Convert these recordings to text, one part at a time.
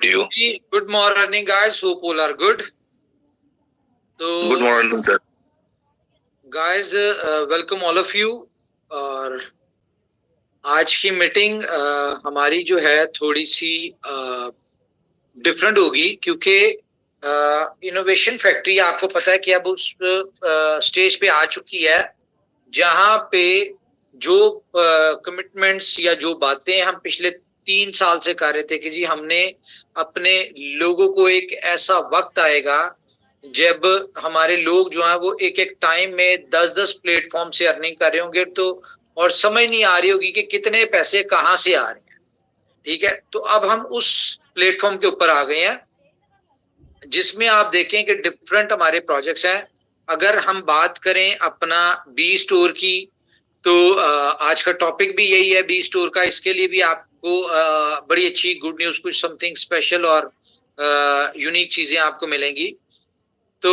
to you. Good morning, guys. Hope all are good. So, Good morning, sir. guys, welcome all of you. और आज की meeting हमारी जो है थोड़ी सी डिफरेंट होगी, क्योंकि इनोवेशन फैक्ट्री आपको पता है कि अब उस स्टेज पे आ चुकी है जहां पे जो कमिटमेंट्स या जो बातें हम पिछले 3 साल से कर रहे थे कि जी हमने अपने लोगों को एक ऐसा वक्त आएगा जब हमारे लोग जो हैं वो एक एक टाइम में 10-10 प्लेटफॉर्म से अर्निंग कर रहे होंगे, तो और समझ नहीं आ रही होगी कि कितने पैसे कहाँ से आ रहे हैं। ठीक है, तो अब हम उस प्लेटफॉर्म के ऊपर आ गए हैं जिसमें आप देखें कि डिफरेंट हमारे प्रोजेक्ट्स हैं। अगर हम बात करें अपना बी स्टोर की, तो आज का टॉपिक भी यही है, बी स्टोर का। इसके लिए भी आपको बड़ी अच्छी गुड न्यूज, कुछ समथिंग स्पेशल और यूनिक चीजें आपको मिलेंगी। तो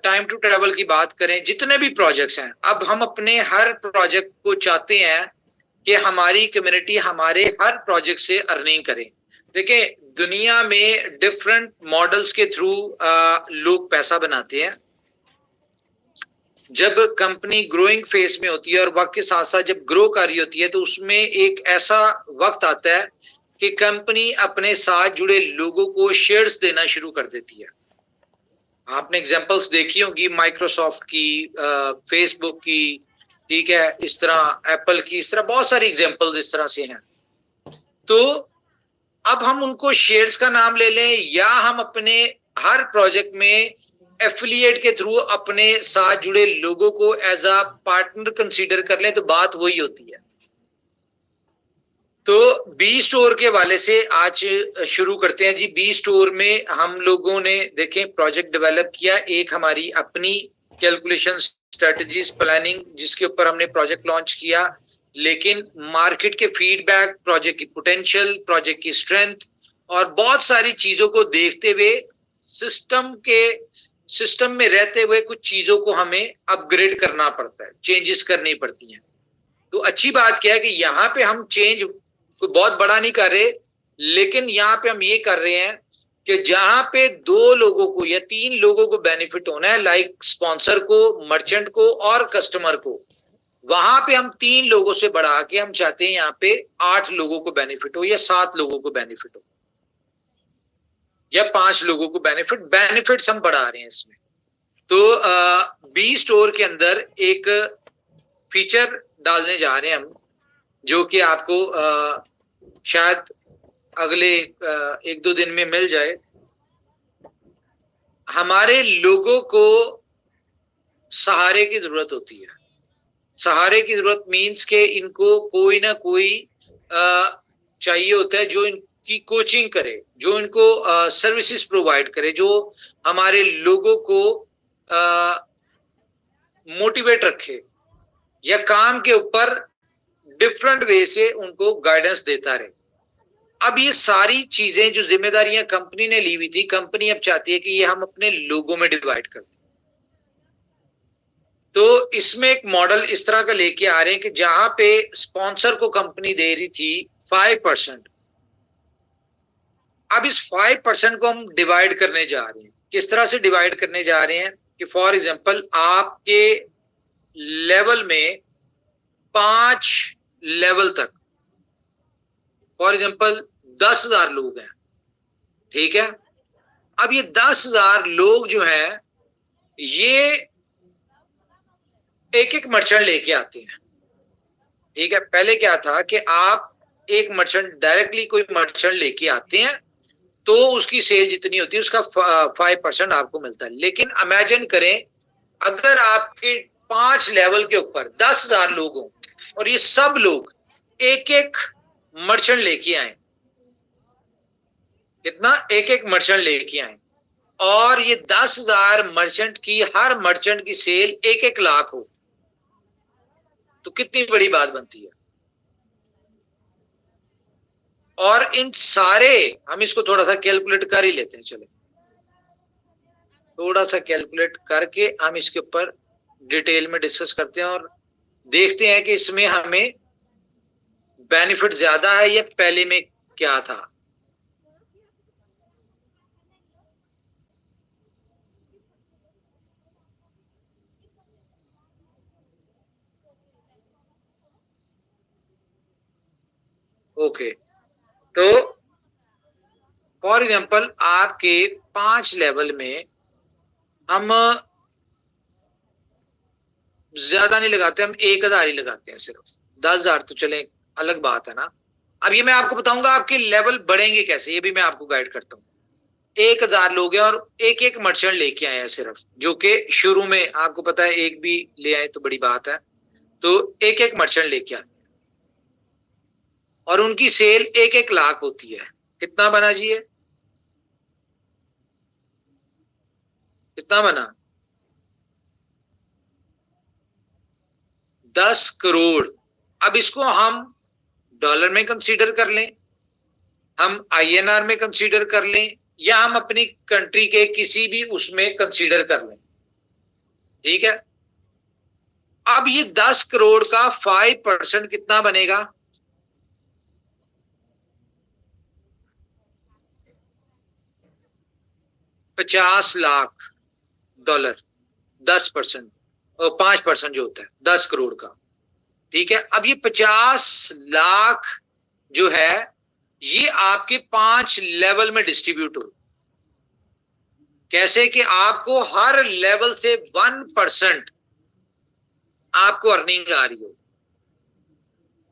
टाइम टू ट्रेवल की बात करें, जितने भी प्रोजेक्ट्स हैं, अब हम अपने हर प्रोजेक्ट को चाहते हैं कि हमारी कम्युनिटी हमारे हर प्रोजेक्ट से अर्निंग करे। देखिए, दुनिया में डिफरेंट मॉडल्स के थ्रू लोग पैसा बनाते हैं। जब कंपनी ग्रोइंग फेज में होती है और वक्त के साथ साथ जब ग्रो कर रही होती है, तो उसमें एक ऐसा वक्त आता है कि कंपनी अपने साथ जुड़े लोगों को शेयर्स देना शुरू कर देती है। आपने एग्जांपल्स देखी होंगी, माइक्रोसॉफ्ट की, फेसबुक की, ठीक है, इस तरह एप्पल की, इस तरह बहुत सारी एग्जांपल्स इस तरह से हैं। तो अब हम उनको शेयर्स का नाम ले लें या हम अपने हर प्रोजेक्ट में एफिलिएट के थ्रू अपने साथ जुड़े लोगों को एज अ पार्टनर कंसीडर कर लें, तो बात वही होती है। तो बी स्टोर के वाले से आज शुरू करते हैं जी। बी स्टोर में हम लोगों ने देखें प्रोजेक्ट डेवलप किया, एक हमारी अपनी कैलकुलेशन, स्ट्रेटजीज, प्लानिंग, जिसके ऊपर हमने प्रोजेक्ट लॉन्च किया। लेकिन मार्केट के फीडबैक, प्रोजेक्ट की पोटेंशियल, प्रोजेक्ट की स्ट्रेंथ और बहुत सारी चीजों को देखते हुए सिस्टम में रहते हुए कुछ चीजों को हमें अपग्रेड करना पड़ता है, चेंजेस करनी पड़ती हैं। तो अच्छी बात क्या है कि यहाँ पे हम चेंज कोई बहुत बड़ा नहीं कर रहे, लेकिन यहाँ पे हम ये कर रहे हैं कि जहां पे 2 लोगों को या 3 लोगों को बेनिफिट होना है, लाइक स्पॉन्सर को, मर्चेंट को और कस्टमर को, वहां पे हम 3 लोगों से बढ़ा के हम चाहते हैं यहाँ पे 8 लोगों को बेनिफिट हो या 7 लोगों को बेनिफिट हो या 5 लोगों को बेनिफिट्स हम बढ़ा रहे हैं इसमें। तो बी स्टोर के अंदर एक फीचर डालने जा रहे हैं हम, जो कि आपको शायद अगले 1-2 दिन में मिल जाए। हमारे लोगों को सहारे की जरूरत होती है। सहारे की जरूरत मीन्स के इनको कोई ना कोई चाहिए होता है जो इनकी कोचिंग करे, जो इनको सर्विसेज प्रोवाइड करे, जो हमारे लोगों को मोटिवेट रखे या काम के ऊपर डिफरेंट वे से उनको गाइडेंस देता रहे। अब ये सारी चीजें जो जिम्मेदारियां कंपनी ने ली हुई थी, कंपनी अब चाहती है कि ये हम अपने लोगों में डिवाइड कर दें। तो इसमें एक मॉडल इस तरह का लेके आ रहे हैं कि जहां पे स्पॉन्सर को कंपनी दे रही थी 5%, अब इस 5% को हम डिवाइड करने जा रहे हैं। किस तरह से डिवाइड करने जा रहे हैं कि फॉर एग्जांपल आपके लेवल में 5 लेवल तक, फॉर एग्जांपल 10,000 लोग हैं, ठीक है। अब ये 10,000 लोग जो हैं ये एक एक मर्चेंट लेके आते हैं, ठीक है। पहले क्या था कि आप एक मर्चेंट डायरेक्टली कोई मर्चेंट लेके आते हैं तो उसकी सेल जितनी होती है उसका 5% आपको मिलता है। लेकिन इमेजिन करें अगर आपके 5 लेवल के ऊपर 10,000 लोग हों और ये सब लोग एक एक मर्चेंट लेके आए, कितना, एक एक मर्चेंट लेके आए, और ये 10,000 मर्चेंट की हर मर्चेंट की सेल 1-1 लाख हो, तो कितनी बड़ी बात बनती है। और इन सारे, हम इसको थोड़ा सा कैलकुलेट कर ही लेते हैं, चले थोड़ा सा कैलकुलेट करके हम इसके ऊपर डिटेल में डिस्कस करते हैं और देखते हैं कि इसमें हमें बेनिफिट ज्यादा है या पहले में क्या था। ओके, तो फॉर एग्जाम्पल आपके 5 लेवल में हम ज्यादा नहीं लगाते, हम 1,000 ही लगाते हैं सिर्फ। 10,000 तो चले अलग बात है ना। अब ये मैं आपको बताऊंगा आपके लेवल बढ़ेंगे कैसे, ये भी मैं आपको गाइड करता हूँ। 1,000 लोग हैं और एक एक मर्चेंट लेके आए हैं सिर्फ, जो कि शुरू में आपको पता है एक भी ले आए तो बड़ी बात है। तो एक एक मर्चेंट लेके आते हैं और उनकी सेल 1-1 लाख होती है। कितना बना जी ये? कितना बना? 10 करोड़। अब इसको हम डॉलर में कंसीडर कर लें, हम आईएनआर में कंसीडर कर लें, या हम अपनी कंट्री के किसी भी उसमें कंसीडर कर लें। ठीक है, अब ये 10 करोड़ का 5% कितना बनेगा? 50 लाख डॉलर। 10% और 5% जो होता है 10 करोड़ का। ठीक है, अब ये 50 लाख जो है ये आपके 5 लेवल में डिस्ट्रीब्यूट हो। कैसे कि आपको हर लेवल से 1% आपको अर्निंग आ रही हो।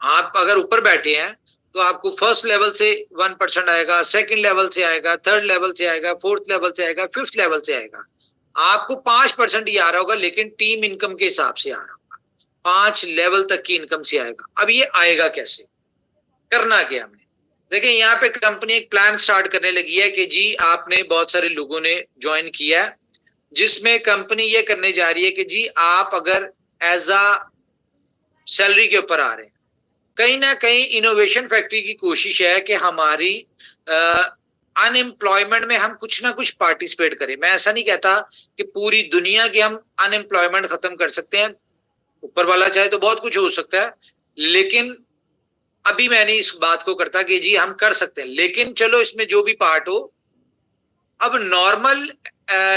आप अगर ऊपर बैठे हैं तो आपको फर्स्ट लेवल से 1% आएगा, सेकंड लेवल से आएगा, थर्ड लेवल से आएगा, फोर्थ लेवल से आएगा, फिफ्थ लेवल से आएगा। आपको 5% ही आ रहा होगा, लेकिन टीम इनकम के हिसाब से आ रहा होगा। 5 लेवल तक की इनकम से आएगा। अब ये आएगा कैसे, करना क्या हमने? देखिए यहाँ पे कंपनी एक प्लान स्टार्ट करने लगी है कि जी आपने बहुत सारे लोगों ने ज्वाइन किया है, जिसमें कंपनी ये करने जा रही है कि जी आप अगर एज अ सैलरी के ऊपर आ रहे हैं, कहीं ना कहीं इनोवेशन फैक्ट्री की कोशिश है कि हमारी अनएम्प्लॉयमेंट में हम कुछ ना कुछ पार्टिसिपेट करें। मैं ऐसा नहीं कहता कि पूरी दुनिया की हम अनएम्प्लॉयमेंट खत्म कर सकते हैं, ऊपर वाला चाहे तो बहुत कुछ हो सकता है, लेकिन अभी मैं नहीं इस बात को करता कि जी हम कर सकते हैं, लेकिन चलो इसमें जो भी पार्ट हो। अब नॉर्मल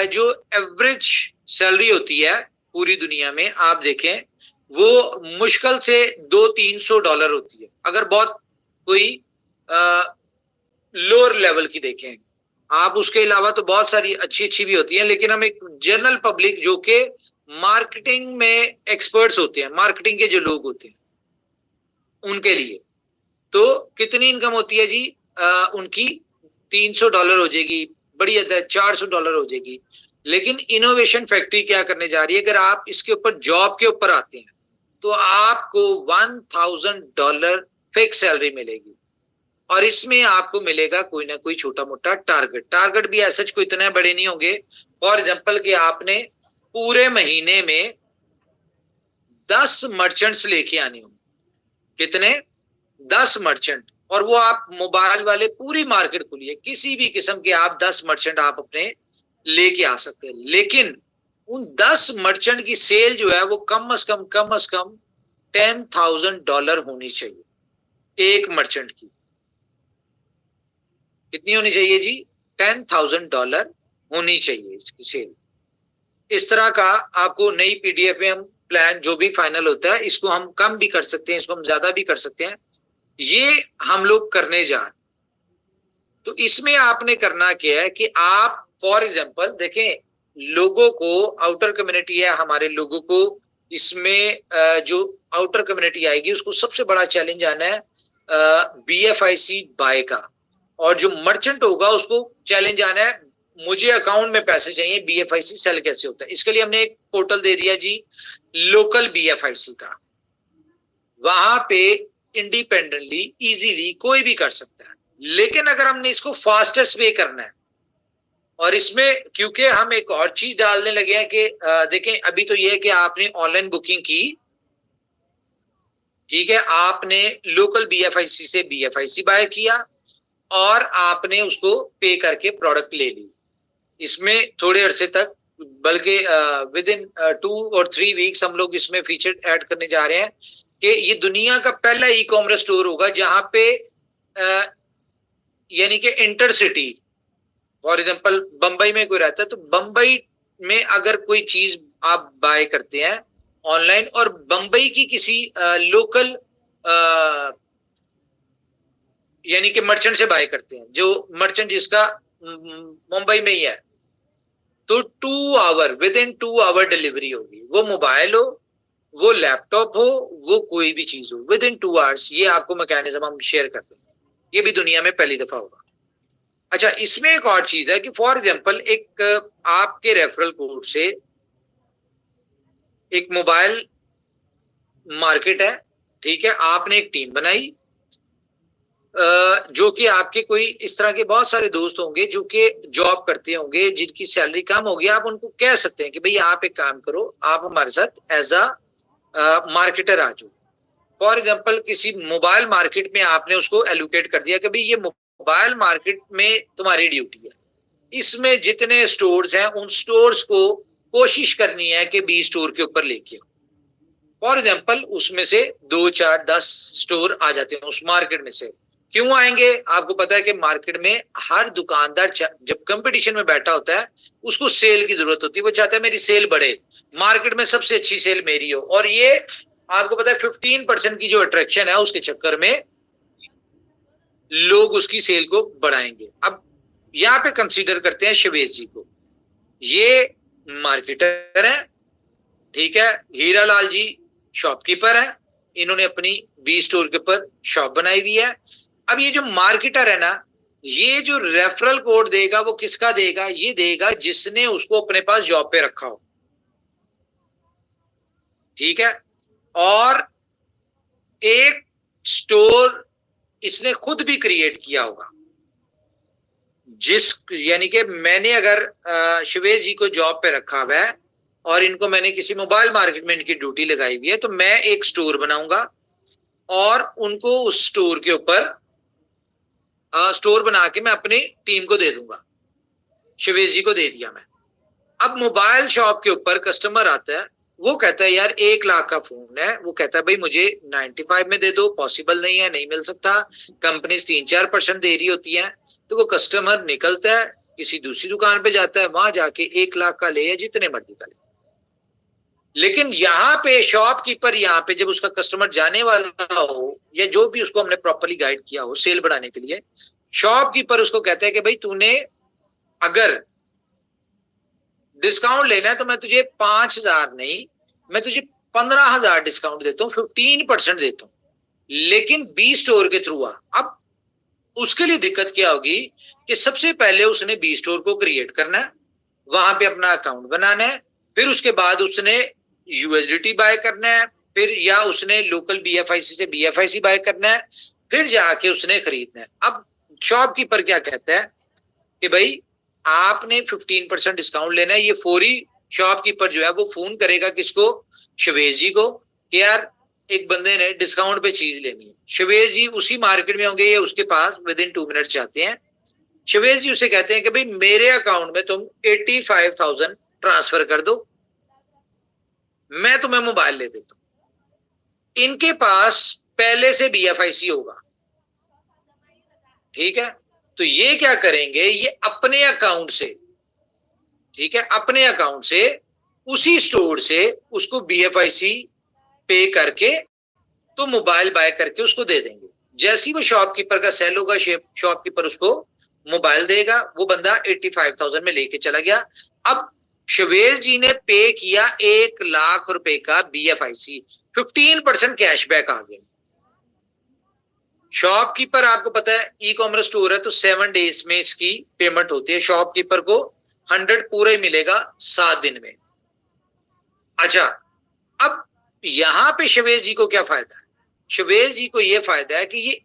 जो एवरेज सैलरी होती है पूरी दुनिया में, आप देखें वो मुश्किल से $200-300 होती है, अगर बहुत कोई लोअर लेवल की देखें। आप उसके अलावा तो बहुत सारी अच्छी अच्छी भी होती हैं, लेकिन हम एक जनरल पब्लिक जो कि मार्केटिंग में एक्सपर्ट्स होते हैं, मार्केटिंग के जो लोग होते हैं उनके लिए तो कितनी इनकम होती है जी? उनकी $300 हो जाएगी, बड़ी हद है $400 हो जाएगी। लेकिन इनोवेशन फैक्ट्री क्या करने जा रही है, अगर आप इसके ऊपर जॉब के ऊपर आते हैं तो आपको $1,000 फिक्स सैलरी मिलेगी, और इसमें आपको मिलेगा कोई ना कोई छोटा मोटा टारगेट भी ऐसे कोई इतने बड़े नहीं होंगे। फॉर एग्जाम्पल कि आपने पूरे महीने में 10 मर्चेंट्स लेके आने होंगे। कितने? 10 मर्चेंट। और वो आप मोबाइल वाले पूरी मार्केट खुली है, किसी भी किस्म के आप 10 मर्चेंट आप अपने लेके आ सकते हैं, लेकिन उन 10 मर्चेंट की सेल जो है वो कम से कम $10,000 होनी चाहिए एक मर्चेंट की। कितनी होनी चाहिए जी? $10,000 होनी चाहिए इसकी सेल। इस तरह का आपको नई पीडीएफ में हम प्लान जो भी फाइनल होता है, इसको हम कम भी कर सकते हैं, इसको हम ज्यादा भी कर सकते हैं, ये हम लोग करने जा रहे। तो इसमें आपने करना क्या है कि आप फॉर एग्जांपल देखें, लोगों को आउटर कम्युनिटी है, हमारे लोगों को इसमें जो आउटर कम्युनिटी आएगी उसको सबसे बड़ा चैलेंज आना है BFIC बाय का, और जो मर्चेंट होगा उसको चैलेंज आना है मुझे अकाउंट में पैसे चाहिए, BFIC सेल कैसे होता है। इसके लिए हमने एक पोर्टल दे दिया जी, लोकल BFIC का। वहां पे इंडिपेंडेंटली इजीली कोई भी कर सकता है, लेकिन अगर हमने इसको फास्टेस्ट वे करना है, और इसमें क्योंकि हम एक और चीज डालने लगे हैं कि देखें अभी तो ये है कि आपने ऑनलाइन बुकिंग की, ठीक है, आपने लोकल BFIC से BFIC बाय किया और आपने उसको पे करके प्रोडक्ट ले ली। इसमें थोड़े अरसे तक, बल्कि विद इन 2 और 3 वीक्स हम लोग इसमें फीचर ऐड करने जा रहे हैं कि ये दुनिया का पहला ई-कॉमर्स स्टोर होगा जहां पे यानी कि इंटरसिटी, फॉर एग्जांपल बंबई में कोई रहता है तो बंबई में अगर कोई चीज आप बाय करते हैं ऑनलाइन और बंबई की किसी लोकल यानी कि मर्चेंट से बाय करते हैं, जो मर्चेंट जिसका मुंबई में ही है, तो 2 hour, within 2 hour delivery होगी। वो मोबाइल हो, वो लैपटॉप हो, वो कोई भी चीज हो, विद इन 2 आवर्स ये आपको मैकेनिज्म हम शेयर करते हैं। ये भी दुनिया में पहली दफा होगा। अच्छा, इसमें एक और चीज है कि फॉर एग्जांपल एक आपके रेफरल कोड से एक मोबाइल मार्केट है, ठीक है, आपने एक टीम बनाई, जो कि आपके कोई इस तरह के बहुत सारे दोस्त होंगे जो कि जॉब करते होंगे, जिनकी सैलरी कम होगी। आप उनको कह सकते हैं कि भाई आप एक काम करो, आप हमारे साथ एज अ मार्केटर आ जाओ। फॉर एग्जांपल किसी मोबाइल मार्केट में आपने उसको एलोकेट कर दिया कि भाई ये मोबाइल मार्केट में तुम्हारी ड्यूटी है, इसमें जितने स्टोर्स हैं उन स्टोर्स को कोशिश करनी है कि 20 स्टोर के ऊपर लेके आओ। फॉर एग्जांपल उसमें से 2, 4, 10 स्टोर आ जाते हैं उस मार्केट में से। क्यों आएंगे? आपको पता है कि मार्केट में हर दुकानदार जब कंपटीशन में बैठा होता है उसको सेल की जरूरत होती है, वो चाहता है मेरी सेल बढ़े, मार्केट में सबसे अच्छी सेल मेरी हो। और ये आपको पता है 15% की जो अट्रैक्शन है उसके चक्कर में लोग उसकी सेल को बढ़ाएंगे। अब यहाँ पे कंसीडर करते हैं शवेज जी को, ये मार्केटर है, ठीक है, हीरा लाल जी शॉपकीपर है, इन्होंने अपनी 20 स्टोर के ऊपर शॉप बनाई हुई है। अब ये जो मार्केटर है ना, ये जो रेफरल कोड देगा वो किसका देगा? ये देगा जिसने उसको अपने पास जॉब पे रखा हो, ठीक है। और एक स्टोर इसने खुद भी क्रिएट किया होगा, जिस यानी कि मैंने अगर शिवेश जी को जॉब पे रखा हुआ है और इनको मैंने किसी मोबाइल मार्केट में इनकी ड्यूटी लगाई हुई है, तो मैं एक स्टोर बनाऊंगा और उनको उस स्टोर के ऊपर स्टोर बना के मैं अपनी टीम को दे दूंगा। शिवेश जी को दे दिया मैं। अब मोबाइल शॉप के ऊपर कस्टमर आता है, वो कहता है यार 1 लाख का फोन है, वो कहता है भाई मुझे 95 में दे दो, पॉसिबल नहीं है, नहीं मिल सकता, कंपनी 3-4% दे रही होती है। तो वो कस्टमर निकलता है, किसी दूसरी दुकान पे जाता है, वहां जाके 1 लाख का ले या जितने मर्जी का ले। लेकिन यहाँ पे शॉपकीपर, यहाँ पे जब उसका कस्टमर जाने वाला हो या जो भी उसको हमने प्रॉपर्ली गाइड किया हो सेल बढ़ाने के लिए, शॉपकीपर उसको कहता है कि भाई तूने अगर डिस्काउंट लेना है तो मैं तुझे 5,000 नहीं, मैं तुझे 15,000 डिस्काउंट देता हूँ, 15% देता हूँ, लेकिन 20 स्टोर के थ्रू आ। अब उसके लिए दिक्कत क्या होगी कि सबसे पहले उसने 20 स्टोर को क्रिएट करना है, वहां पे अपना अकाउंट बनाना है, फिर उसके बाद उसने यूएसडीटी बाय करना है, फिर या उसने लोकल बीएफआईसी से बीएफआईसी बाय करना है, फिर जाके उसने खरीदना है। अब शॉपकीपर क्या कहता है कि भाई आपने 15% डिस्काउंट लेना है। ये फौरी शॉपकीपर जो है वो फोन करेगा किसको? शवेज जी को, कि यार एक बंदे ने डिस्काउंट पे चीज लेनी है। शवेज जी उसी मार्केट में होंगे, ये उसके पास विद इन 2 मिनट जाते हैं। शवेज जी उसे कहते हैं कि भाई मेरे अकाउंट में तुम 85,000 ट्रांसफर कर दो, मैं तुम्हें मोबाइल ले देता हूं। इनके पास पहले से बीएफआईसी होगा, ठीक है। तो ये क्या करेंगे, ये अपने अकाउंट से, ठीक है, अपने अकाउंट से उसी स्टोर से उसको बीएफआईसी पे करके तो मोबाइल बाय करके उसको दे देंगे। जैसे ही वो शॉपकीपर का सेल होगा, शॉपकीपर उसको मोबाइल देगा, वो बंदा 85,000 में लेके चला गया। अब शवेज जी ने पे किया 1 लाख रुपए का बीएफआईसी, 15% कैशबैक आ गया। शॉपकीपर आपको पता है ई कॉमर्स स्टोर है तो 7 डेज में इसकी पेमेंट होती है, शॉपकीपर को 100 पूरा ही मिलेगा 7 दिन में। अच्छा, अब यहां पे शवेज जी को क्या फायदा है? शवेज जी को यह फायदा है कि ये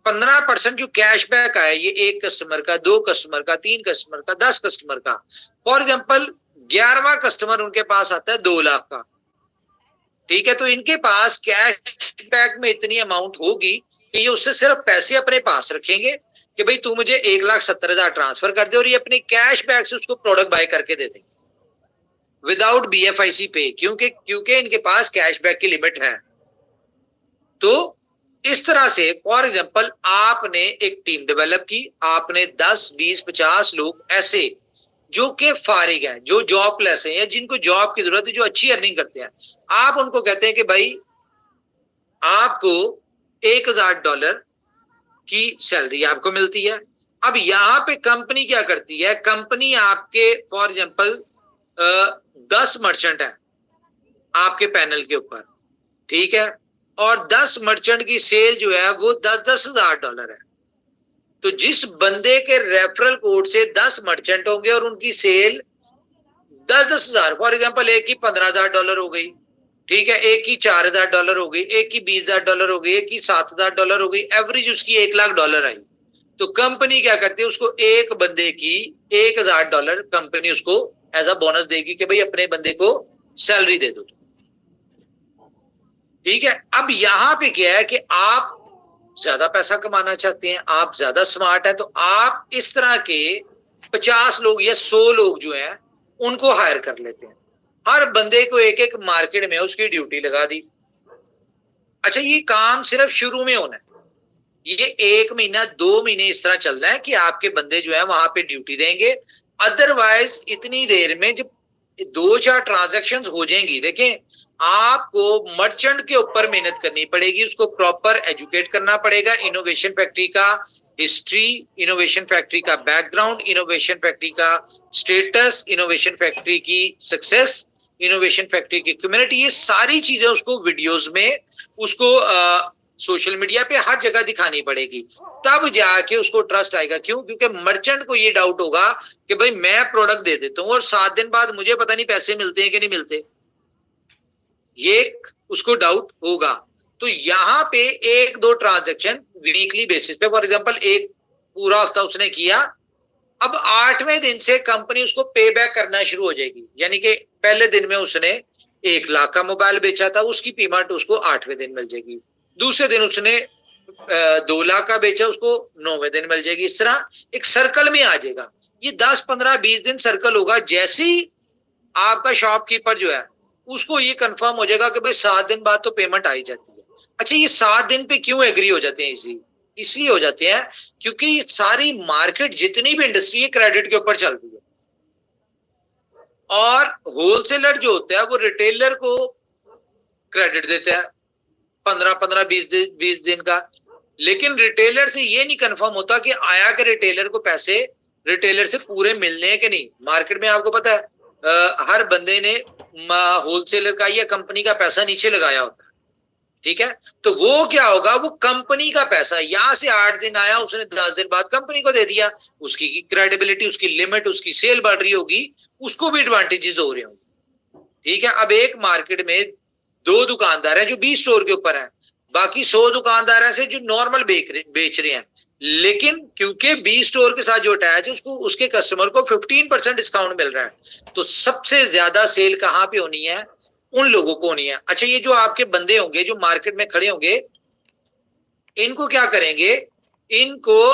15% जो कैशबैक आया, ये 1 कस्टमर का, 2 कस्टमर का, 3 कस्टमर का, 10 कस्टमर का, फॉर एग्जाम्पल 11वां कस्टमर उनके पास आता है 2 लाख का, ठीक है। तो इनके पास कैशबैक में इतनी अमाउंट होगी कि ये उससे सिर्फ पैसे अपने पास रखेंगे कि भाई तू मुझे 1,70,000 ट्रांसफर कर दे, और ये अपने कैशबैक से उसको प्रोडक्ट बाय करके दे देंगे विदाउट बीएफआईसी पे, क्योंकि इनके पास कैशबैक की लिमिट है। तो इस तरह से फॉर एग्जांपल आपने एक टीम डेवलप की, आपने 10, 20, 50 लोग ऐसे जो कि फारिग हैं, जो जॉबलेस हैं या जिनको जॉब की जरूरत है, जो अच्छी अर्निंग करते हैं, आप उनको कहते हैं कि भाई आपको $1,000, की सैलरी आपको मिलती है। अब यहाँ पे कंपनी क्या करती है, कंपनी आपके फॉर एग्जांपल 10 मर्चेंट है आपके पैनल के ऊपर, ठीक है, और 10 मर्चेंट की सेल जो है वो 10,000 है। तो जिस बंदे के रेफरल कोड से 10 मर्चेंट होंगे और उनकी सेल 10,000, फॉर एग्जांपल एक की $15,000 हो गई, ठीक है, एक की $4,000 हो गई, एक की $20,000 हो गई, एक की $7,000 हो गई, एवरेज उसकी $1,00,000 आई। तो कंपनी क्या करती है, उसको एक बंदे की $1,000 कंपनी उसको एज अ बोनस देगी कि भाई अपने बंदे को सैलरी दे दो, ठीक है। अब यहां पे क्या है कि आप ज्यादा पैसा कमाना चाहते हैं, आप ज्यादा स्मार्ट है, तो आप इस तरह के 50 लोग या 100 लोग जो हैं उनको हायर कर लेते हैं। हर बंदे को एक एक मार्केट में उसकी ड्यूटी लगा दी। अच्छा, ये काम सिर्फ शुरू में होना है, ये 1 महीना 2 महीने इस तरह चलना है कि आपके बंदे जो है वहां पे ड्यूटी देंगे। अदरवाइज इतनी देर में जब 2-4 ट्रांजेक्शन हो जाएंगी, देखें, आपको मर्चेंट के ऊपर मेहनत करनी पड़ेगी, उसको प्रॉपर एजुकेट करना पड़ेगा, इनोवेशन फैक्ट्री का हिस्ट्री, इनोवेशन फैक्ट्री का बैकग्राउंड, इनोवेशन फैक्ट्री का स्टेटस, इनोवेशन फैक्ट्री की सक्सेस, इनोवेशन फैक्ट्री की कम्युनिटी, ये सारी चीजें उसको वीडियोस में, उसको सोशल मीडिया पे हर जगह दिखानी पड़ेगी, तब जाके उसको ट्रस्ट आएगा। क्यों? क्योंकि मर्चेंट को ये डाउट होगा कि भाई मैं प्रोडक्ट दे देता हूं और 7 दिन बाद मुझे पता नहीं पैसे मिलते हैं कि नहीं मिलते, ये उसको डाउट होगा। तो यहाँ पे 1-2 ट्रांजेक्शन वीकली बेसिस पे, फॉर एग्जांपल एक पूरा हफ्ता उसने किया, अब 8वें दिन से कंपनी उसको पे बैक करना शुरू हो जाएगी। यानी कि पहले दिन में उसने 1 लाख का मोबाइल बेचा था, उसकी पेमेंट उसको 8वें दिन मिल जाएगी। दूसरे दिन उसने 2 लाख का बेचा, उसको 9वें दिन मिल जाएगी। इस तरह एक सर्कल में आ जाएगा। ये 10, 15, 20 दिन सर्कल होगा। जैसे ही आपका शॉपकीपर जो है उसको ये कंफर्म हो जाएगा कि भाई 7 दिन बाद तो पेमेंट आ ही जाती है। अच्छा, ये 7 दिन पे क्यों एग्री हो जाते हैं? इसलिए हो जाते हैं क्योंकि सारी मार्केट, जितनी भी इंडस्ट्री है, क्रेडिट के ऊपर चल रही है, और होलसेलर जो होता है वो रिटेलर को क्रेडिट देता है 15-15, 20 दिन का। लेकिन रिटेलर से ये नहीं कंफर्म होता कि आया कि रिटेलर को पैसे रिटेलर से पूरे मिलने हैं कि नहीं। मार्केट में आपको पता है हर बंदे ने होलसेलर का या कंपनी का पैसा नीचे लगाया होता है, ठीक है। तो वो क्या होगा, वो कंपनी का पैसा यहां से 8 दिन आया, उसने 10 दिन बाद कंपनी को दे दिया, उसकी क्रेडिबिलिटी, उसकी लिमिट, उसकी सेल बढ़ रही होगी, उसको भी एडवांटेजेस हो रहे होंगे, ठीक है। अब एक मार्केट में 2 दुकानदार हैं जो 20 स्टोर के ऊपर हैं, बाकी 100 दुकानदार ऐसे जो नॉर्मल बेच रहे हैं, लेकिन क्योंकि 20 स्टोर के साथ जो अटैच है, उसको उसके कस्टमर को 15% डिस्काउंट मिल रहा है। तो सबसे ज्यादा सेल कहां पे होनी है? उन लोगों को होनी है। अच्छा, ये जो आपके बंदे होंगे जो मार्केट में खड़े होंगे, इनको क्या करेंगे? इनको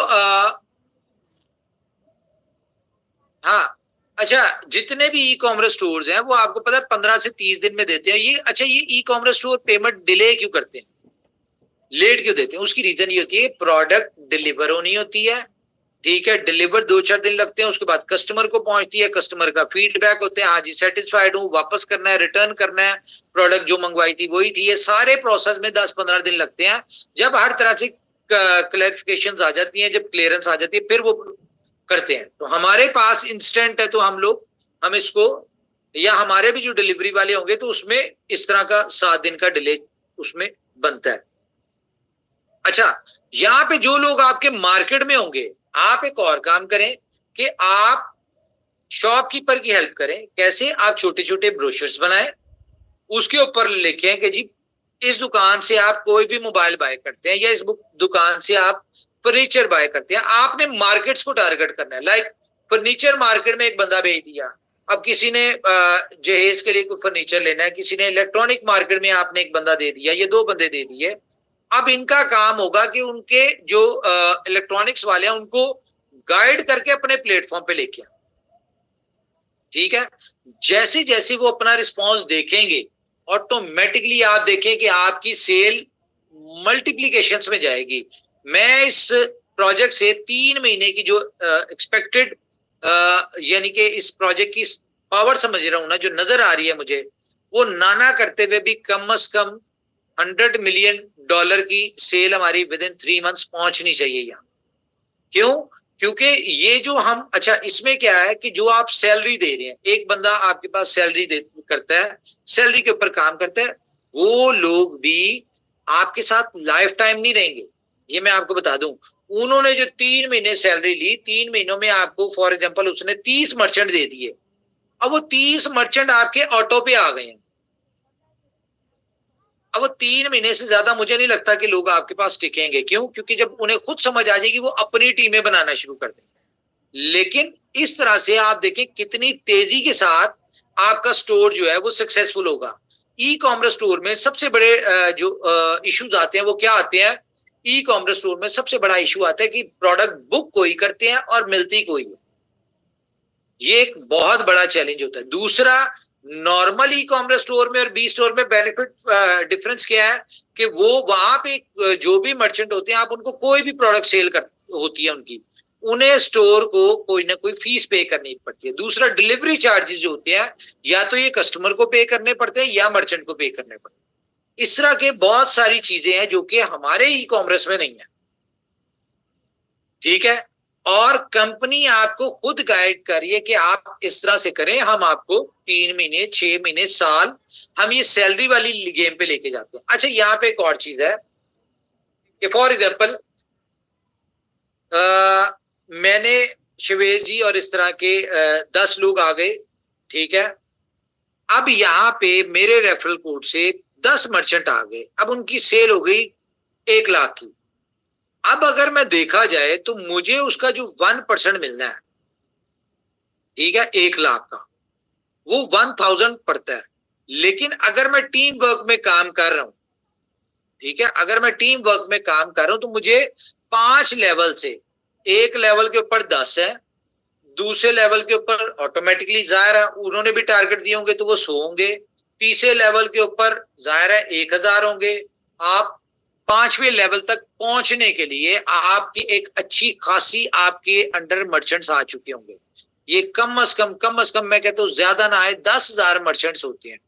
हाँ, अच्छा, जितने भी ई कॉमर्स स्टोर्स हैं वो आपको पता है 15 से 30 दिन में देते हैं ये। अच्छा, ये e commerce store payment delay क्यों करते हैं, लेट क्यों देते हैं? उसकी रीजन ये होती है, प्रोडक्ट डिलीवर होनी होती है, ठीक है, डिलीवर 2-4 दिन लगते हैं, उसके बाद कस्टमर को पहुंचती है, कस्टमर का फीडबैक होते हैं, हाँ जी सेटिस्फाइड हूँ, वापस करना है, रिटर्न करना है, प्रोडक्ट जो मंगवाई थी वही थी। ये सारे प्रोसेस में 10-15 दिन लगते हैं। जब हर तरह से क्लैरिफिकेशन आ जाती हैं, जब क्लियरेंस आ जाती है, फिर वो करते हैं। तो हमारे पास इंस्टेंट है, तो हम इसको, या हमारे भी जो डिलीवरी वाले होंगे तो उसमें इस तरह का 7 दिन का डिले उसमें बनता है। अच्छा, यहाँ पे जो लोग आपके मार्केट में होंगे, आप एक और काम करें कि आप शॉपकीपर की हेल्प करें। कैसे? आप छोटे छोटे ब्रोशर्स बनाएं, उसके ऊपर लिखें कि जी इस दुकान से आप कोई भी मोबाइल बाय करते हैं या इस दुकान से आप फर्नीचर बाय करते हैं। आपने मार्केट्स को टारगेट करना है। लाइक फर्नीचर मार्केट में एक बंदा भेज दिया, अब किसी ने जहेज के लिए कोई फर्नीचर लेना है, किसी ने इलेक्ट्रॉनिक मार्केट में आपने एक बंदा दे दिया, ये 2 बंदे दे दिए। अब इनका काम होगा कि उनके जो इलेक्ट्रॉनिक्स वाले हैं उनको गाइड करके अपने प्लेटफॉर्म पे लेके आए, ठीक है। जैसे जैसे वो अपना रिस्पॉन्स देखेंगे, ऑटोमेटिकली आप देखें कि आपकी सेल मल्टीप्लीकेशंस में जाएगी। मैं इस प्रोजेक्ट से 3 महीने की जो एक्सपेक्टेड यानी कि इस प्रोजेक्ट की पावर समझ रहा हूं ना, जो नजर आ रही है मुझे, वो नाना करते हुए भी कम से कम $100 मिलियन डॉलर की सेल हमारी विद इन 3 मंथ्स पहुंचनी चाहिए यहाँ। क्यों? क्योंकि ये जो हम, अच्छा इसमें क्या है कि जो आप सैलरी दे रहे हैं, एक बंदा आपके पास सैलरी दे करता है, सैलरी के ऊपर काम करता है, वो लोग भी आपके साथ लाइफ टाइम नहीं रहेंगे। ये मैं आपको बता दूं, उन्होंने जो 3 महीने सैलरी ली, 3 महीनों में आपको फॉर एग्जांपल उसने 30 मर्चेंट दे दिए, अब वो 30 मर्चेंट आपके ऑटो पे आ गए हैं। अब वो 3 महीने से ज्यादा मुझे नहीं लगता कि लोग आपके पास टिकेंगे। क्यों? क्योंकि जब उन्हें खुद समझ आ जाएगी वो अपनी टीमें बनाना शुरू कर देंगे। लेकिन इस तरह से आप देखें कितनी तेजी के साथ आपका स्टोर जो है वो सक्सेसफुल होगा। ई कॉमर्स स्टोर में सबसे बड़े जो इश्यूज आते हैं वो क्या आते हैं? ई कॉमर्स स्टोर में सबसे बड़ा इशू आता है कि प्रोडक्ट बुक कोई करते हैं और मिलती कोई है। ये एक बहुत बड़ा चैलेंज होता है। दूसरा, नॉर्मल ई कॉमर्स स्टोर में और बी स्टोर में बेनिफिट डिफरेंस क्या है कि वो वहां पे जो भी मर्चेंट होते हैं, आप उनको कोई भी प्रोडक्ट सेल कर होती है उनकी, उन्हें स्टोर को कोई ना कोई फीस पे करनी पड़ती है। दूसरा, डिलीवरी चार्जेस जो होते हैं या तो ये कस्टमर को पे करने पड़ते हैं या मर्चेंट को पे करने पड़ते हैं। इस तरह के बहुत सारी चीजें हैं जो कि हमारे ई कॉमर्स में नहीं है। ठीक है? और कंपनी आपको खुद गाइड कर रही है कि आप इस तरह से करें, हम आपको 3 महीने, 6 महीने, साल, हम ये सैलरी वाली गेम पे लेके जाते हैं। अच्छा, यहाँ पे एक और चीज है कि फॉर एग्जाम्पल मैंने, शिवेश जी और इस तरह के 10 लोग आ गए, ठीक है। अब यहाँ पे मेरे रेफरल कोड से 10 मर्चेंट आ गए, अब उनकी सेल हो गई 1 लाख की। अब अगर मैं देखा जाए तो मुझे उसका जो 1% मिलना है, ठीक है, 1 लाख का, वो 1000 पड़ता है। लेकिन अगर मैं टीम वर्क में काम कर रहा हूं, ठीक है, अगर मैं टीम वर्क में काम कर रहा हूं तो मुझे 5 लेवल से, एक लेवल के ऊपर 10 है, दूसरे लेवल के ऊपर ऑटोमेटिकली जाहिर है उन्होंने भी टारगेट दिए होंगे तो वो 100 होंगे, तीसरे लेवल के ऊपर जाहिर है 1000 होंगे। आप 5वें लेवल तक पहुंचने के लिए आपकी एक अच्छी खासी आपके अंडर मर्चेंट्स आ चुके होंगे। ये कम अज कम मैं कहता हूं ज्यादा ना आए 10,000 मर्चेंट्स होते हैं।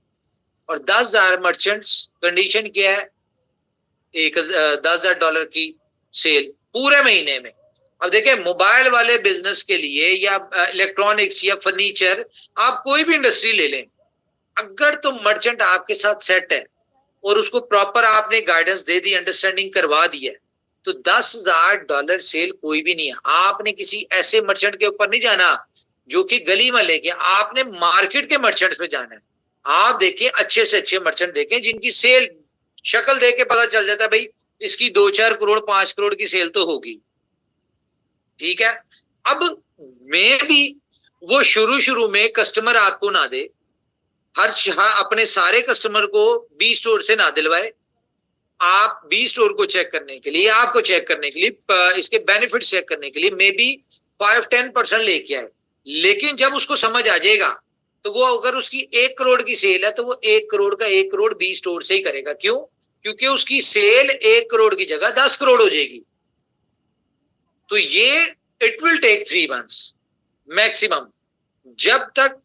और 10,000 मर्चेंट्स, कंडीशन क्या है? $10,000 की सेल पूरे महीने में। अब देखें, मोबाइल वाले बिजनेस के लिए या इलेक्ट्रॉनिक्स या फर्नीचर, आप कोई भी इंडस्ट्री ले लें, अगर तो मर्चेंट आपके साथ सेट है और उसको प्रॉपर आपने गाइडेंस दे दी, अंडरस्टैंडिंग करवा दी है, तो $10,000 सेल कोई भी नहीं है। आपने किसी ऐसे मर्चेंट के ऊपर नहीं जाना जो कि गली में लेके, आपने मार्केट के मर्चेंट पे जाना है। आप देखिए, अच्छे से अच्छे मर्चेंट देखें जिनकी सेल शक्ल देख के पता चल जाता है भाई इसकी 2-4 करोड़ 5 करोड़ की सेल तो होगी। ठीक है? अब मैं भी वो शुरू में कस्टमर आपको ना दे, अपने सारे कस्टमर को बी स्टोर से ना दिलवाए। आप बी स्टोर को चेक करने के लिए, आपको चेक करने के लिए, इसके बेनिफिट चेक करने के लिए मे बी 5-10% लेके आए। लेकिन जब उसको समझ आ जाएगा तो वो, अगर उसकी 1 करोड़ की सेल है तो वो 1 करोड़ का 1 करोड़ बी स्टोर से ही करेगा। क्यों? क्योंकि उसकी सेल 1 करोड़ की जगह 10 करोड़ हो जाएगी। तो ये it will take 3 months maximum, जब तक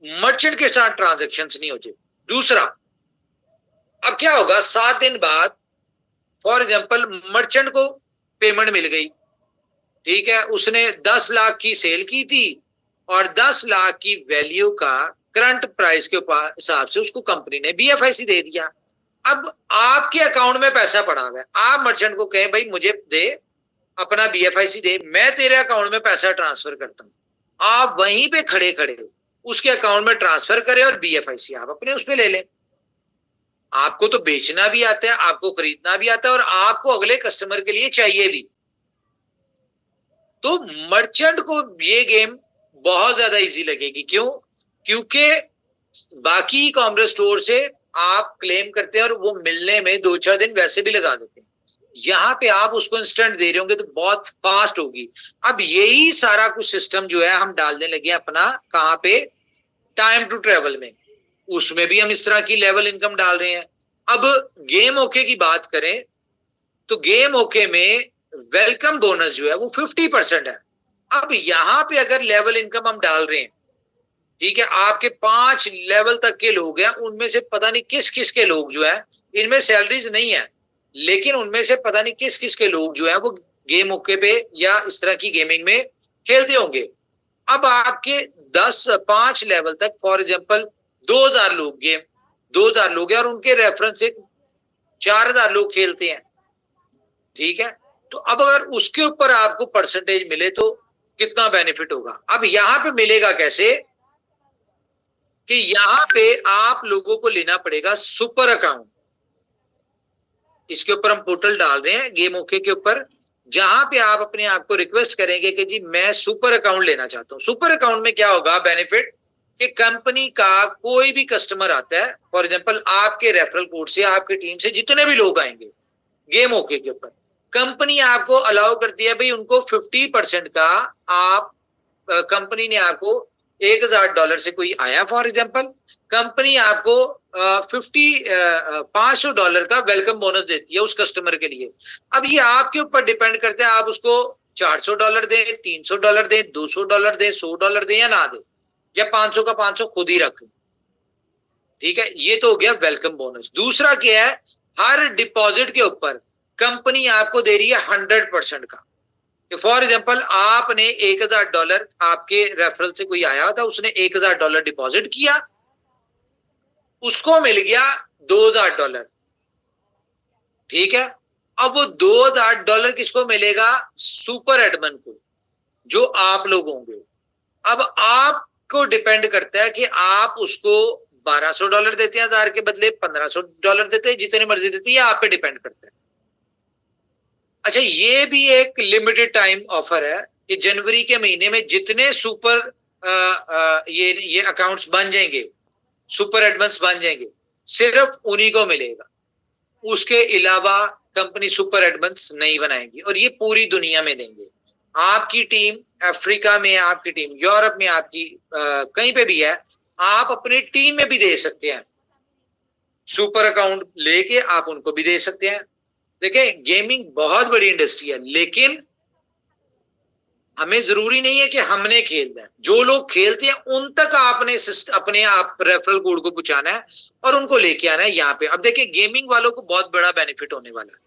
मर्चेंट के साथ ट्रांजैक्शन नहीं हो जाए। दूसरा, अब क्या होगा 7 दिन बाद, फॉर एग्जांपल मर्चेंट को पेमेंट मिल गई, ठीक है, उसने 10 लाख की सेल की थी और 10 लाख की वैल्यू का करंट प्राइस के हिसाब से उसको कंपनी ने BFIC दे दिया। अब आपके अकाउंट में पैसा पड़ा हुआ है, आप मर्चेंट को कहें भाई मुझे दे, अपना BFIC दे, मैं तेरे अकाउंट में पैसा ट्रांसफर करता हूं, आप वहीं पे खड़े खड़े उसके अकाउंट में ट्रांसफर करें और BFIC आप अपने उस पे ले लें। आपको तो बेचना भी आता है, आपको खरीदना भी आता है और आपको अगले कस्टमर के लिए चाहिए भी। तो मर्चेंट को ये गेम बहुत ज्यादा इजी लगेगी। क्यों? क्योंकि बाकी कॉमर्स स्टोर से आप क्लेम करते हैं और वो मिलने में 2-4 दिन वैसे भी लगा देते हैं। यहाँ पे आप उसको इंस्टेंट दे रहे होंगे तो बहुत फास्ट होगी। अब यही सारा कुछ सिस्टम जो है हम डालने लगे अपना, कहाँ पे? टाइम टू ट्रेवल में। उसमें भी हम इस तरह की लेवल इनकम डाल रहे हैं। अब गेम ओके की बात करें तो गेम ओके में वेलकम बोनस जो है वो 50% है। अब यहाँ पे अगर लेवल इनकम हम डाल रहे हैं, ठीक है, आपके 5 लेवल तक के लोग हैं, उनमें से पता नहीं किस किस के लोग जो है, इनमें सैलरीज नहीं है, लेकिन उनमें से पता नहीं किस किस के लोग जो है वो गेम ओके पे या इस तरह की गेमिंग में खेलते होंगे। अब आपके 5 लेवल तक फॉर एग्जांपल 2000 लोग गेम 2000 लोग हैं और उनके रेफरेंस से 4000 लोग खेलते हैं, ठीक है। तो अब अगर उसके ऊपर आपको परसेंटेज मिले तो कितना बेनिफिट होगा। अब यहां पे मिलेगा कैसे कि यहां पे आप लोगों को लेना पड़ेगा सुपर अकाउंट। इसके ऊपर हम पोर्टल डाल रहे हैं गेम ओके के ऊपर, जहां पे आप अपने आप को रिक्वेस्ट करेंगे कि जी मैं सुपर अकाउंट लेना चाहता हूं। सुपर अकाउंट में क्या होगा बेनिफिट कि कंपनी का कोई भी कस्टमर आता है, फॉर एग्जांपल आपके रेफरल कोड से आपकी टीम से जितने भी लोग आएंगे गेम ओके के ऊपर, कंपनी आपको अलाउ करती है भाई उनको 50% का आप कंपनी ने आपको $1000 से कोई आया फॉर एग्जांपल, कंपनी आपको $500 का वेलकम बोनस देती है उस कस्टमर के लिए। अब ये आपके ऊपर डिपेंड करता है, आप उसको $400 दें, $300 दें, $200 दें, $100 दें या ना दें, या 500 का 500 खुद ही रख लें, ठीक है। ये तो हो गया वेलकम बोनस। दूसरा क्या है, हर डिपॉजिट के ऊपर कंपनी आपको दे रही है 100% का। फॉर एग्जाम्पल आपने $1000 आपके रेफरल से कोई आया था, उसने $1000 डिपॉजिट किया, उसको मिल गया $2000, ठीक है। अब वो $2000 किसको मिलेगा, सुपर एडमिन को, जो आप लोग होंगे। अब आपको डिपेंड करता है कि आप उसको $1200 देते हैं, 1000 के बदले $1500 देते हैं, जितने मर्जी देते हैं, आप पे डिपेंड करता है। अच्छा, ये भी एक लिमिटेड टाइम ऑफर है कि जनवरी के महीने में जितने सुपर ये अकाउंट्स बन जाएंगे, सुपर एडवांस बन जाएंगे, सिर्फ उन्हीं को मिलेगा। उसके अलावा कंपनी सुपर एडवांस नहीं बनाएगी, और ये पूरी दुनिया में देंगे। आपकी टीम अफ्रीका में, आपकी टीम यूरोप में, आपकी कहीं पे भी है, आप अपनी टीम में भी दे सकते हैं। सुपर अकाउंट लेके आप उनको भी दे सकते हैं। देखिए, गेमिंग बहुत बड़ी इंडस्ट्री है, लेकिन हमें जरूरी नहीं है कि हमने खेलना है। जो लोग खेलते हैं उन तक आपने अपने आप रेफरल कोड को पहुंचाना है और उनको लेके आना है यहाँ पे। अब देखिए, गेमिंग वालों को बहुत बड़ा बेनिफिट होने वाला है।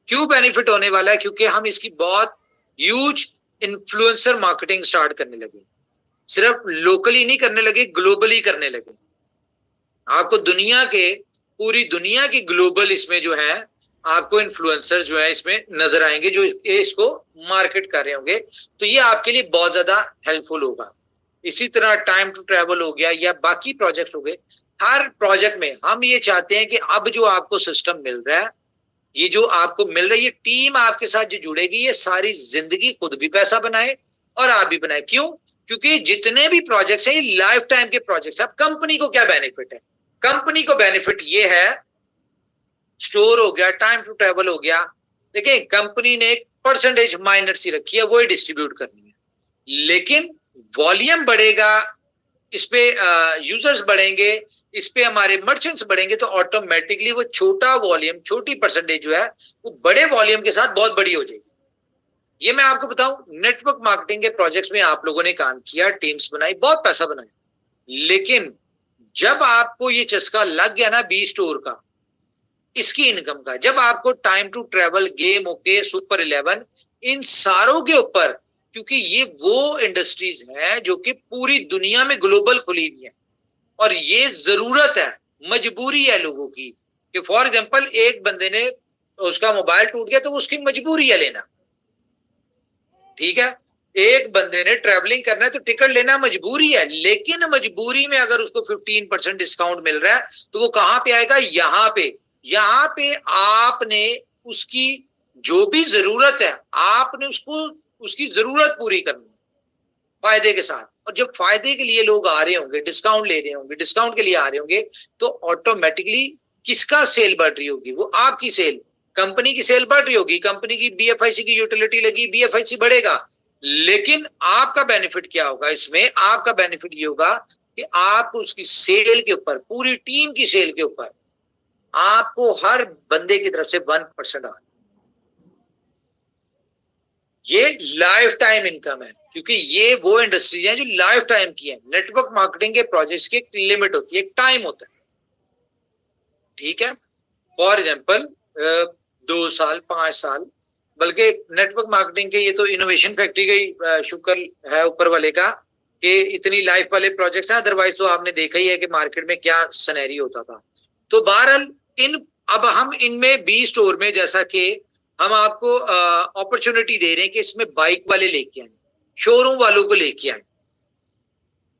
क्यों बेनिफिट होने वाला है? क्योंकि हम इसकी बहुत ह्यूज इन्फ्लुएंसर मार्केटिंग स्टार्ट करने लगे। सिर्फ लोकली नहीं करने लगे, ग्लोबली करने लगे। आपको दुनिया के, पूरी दुनिया की ग्लोबल इसमें जो है आपको इन्फ्लुएंसर जो है इसमें नजर आएंगे, जो इसको मार्केट कर रहे होंगे। तो ये आपके लिए बहुत ज्यादा हेल्पफुल होगा। इसी तरह टाइम टू ट्रैवल हो गया या बाकी प्रोजेक्ट हो गए, हर प्रोजेक्ट में हम ये चाहते हैं कि अब जो आपको सिस्टम मिल रहा है, ये जो आपको मिल रही है, टीम आपके साथ जो जुड़ेगी, ये सारी जिंदगी खुद भी पैसा बनाए और आप भी बनाए। क्यों? क्योंकि जितने भी प्रोजेक्ट्स हैं ये लाइफ टाइम के प्रोजेक्ट्स हैं। अब कंपनी को क्या बेनिफिट है? कंपनी को बेनिफिट ये है, स्टोर हो गया, टाइम टू ट्रैवल हो गया, देखिए कंपनी ने एक परसेंटेज माइनर सी रखी है, वो ही डिस्ट्रीब्यूट करनी है। लेकिन वॉल्यूम बढ़ेगा, इस पे यूजर्स बढ़ेंगे, इस पे हमारे मर्चेंट्स बढ़ेंगे, तो ऑटोमेटिकली वो छोटा वॉल्यूम, छोटी परसेंटेज जो है वो बड़े वॉल्यूम के साथ बहुत बड़ी हो जाएगी। ये मैं आपको बताऊं, नेटवर्क मार्केटिंग के प्रोजेक्ट्स में आप लोगों ने काम किया, टीम्स बनाई, बहुत पैसा बनाया, लेकिन जब आपको ये चस्का लग गया ना बी स्टोर का, इसकी इनकम का, जब आपको time to travel, game okay, super 11, इन सारों के ऊपर, क्योंकि ये वो इंडस्ट्रीज हैं जो कि पूरी दुनिया में ग्लोबल खुली हुई है, और ये जरूरत है, मजबूरी है लोगों की कि फॉर एग्जांपल एक बंदे ने, उसका मोबाइल टूट गया तो उसकी मजबूरी है लेना, ठीक है। एक बंदे ने ट्रैवलिंग करना है तो टिकट लेना मजबूरी है, लेकिन मजबूरी में अगर उसको 15% डिस्काउंट मिल रहा है तो वो कहां पे आएगा? यहाँ पे आपने उसकी जो भी जरूरत है, आपने उसको, उसकी जरूरत पूरी करनी है फायदे के साथ। और जब फायदे के लिए लोग आ रहे होंगे, डिस्काउंट ले रहे होंगे, डिस्काउंट के लिए आ रहे होंगे, तो ऑटोमेटिकली किसका सेल बढ़ रही होगी? वो आपकी सेल, कंपनी की सेल बढ़ रही होगी, कंपनी की बीएफआईसी की यूटिलिटी लगी, बीएफआईसी बढ़ेगा। लेकिन आपका बेनिफिट क्या होगा इसमें? आपका बेनिफिट ये होगा कि आपको उसकी सेल के ऊपर, पूरी टीम की सेल के ऊपर, आपको हर बंदे की तरफ से 1% आ, ये लाइफ टाइम इनकम है, क्योंकि ये वो इंडस्ट्रीज हैं जो लाइफ टाइम की है। नेटवर्क मार्केटिंग के प्रोजेक्ट्स की एक लिमिट होती है, एक टाइम होता है, ठीक है। फॉर एग्जांपल 2 साल, 5 साल, बल्कि नेटवर्क मार्केटिंग के ये तो इनोवेशन फैक्ट्री का ही शुक्र है ऊपर वाले का कि इतनी लाइफ वाले प्रोजेक्ट्स हैं, अदरवाइज तो आपने देखा ही है कि मार्केट में क्या सिनेरियो होता था। तो बहरहाल अब हम इनमें बी स्टोर में, जैसा कि हम आपको अपॉर्चुनिटी दे रहे हैं कि इसमें बाइक वाले लेके आए, शोरूम वालों को लेके आए,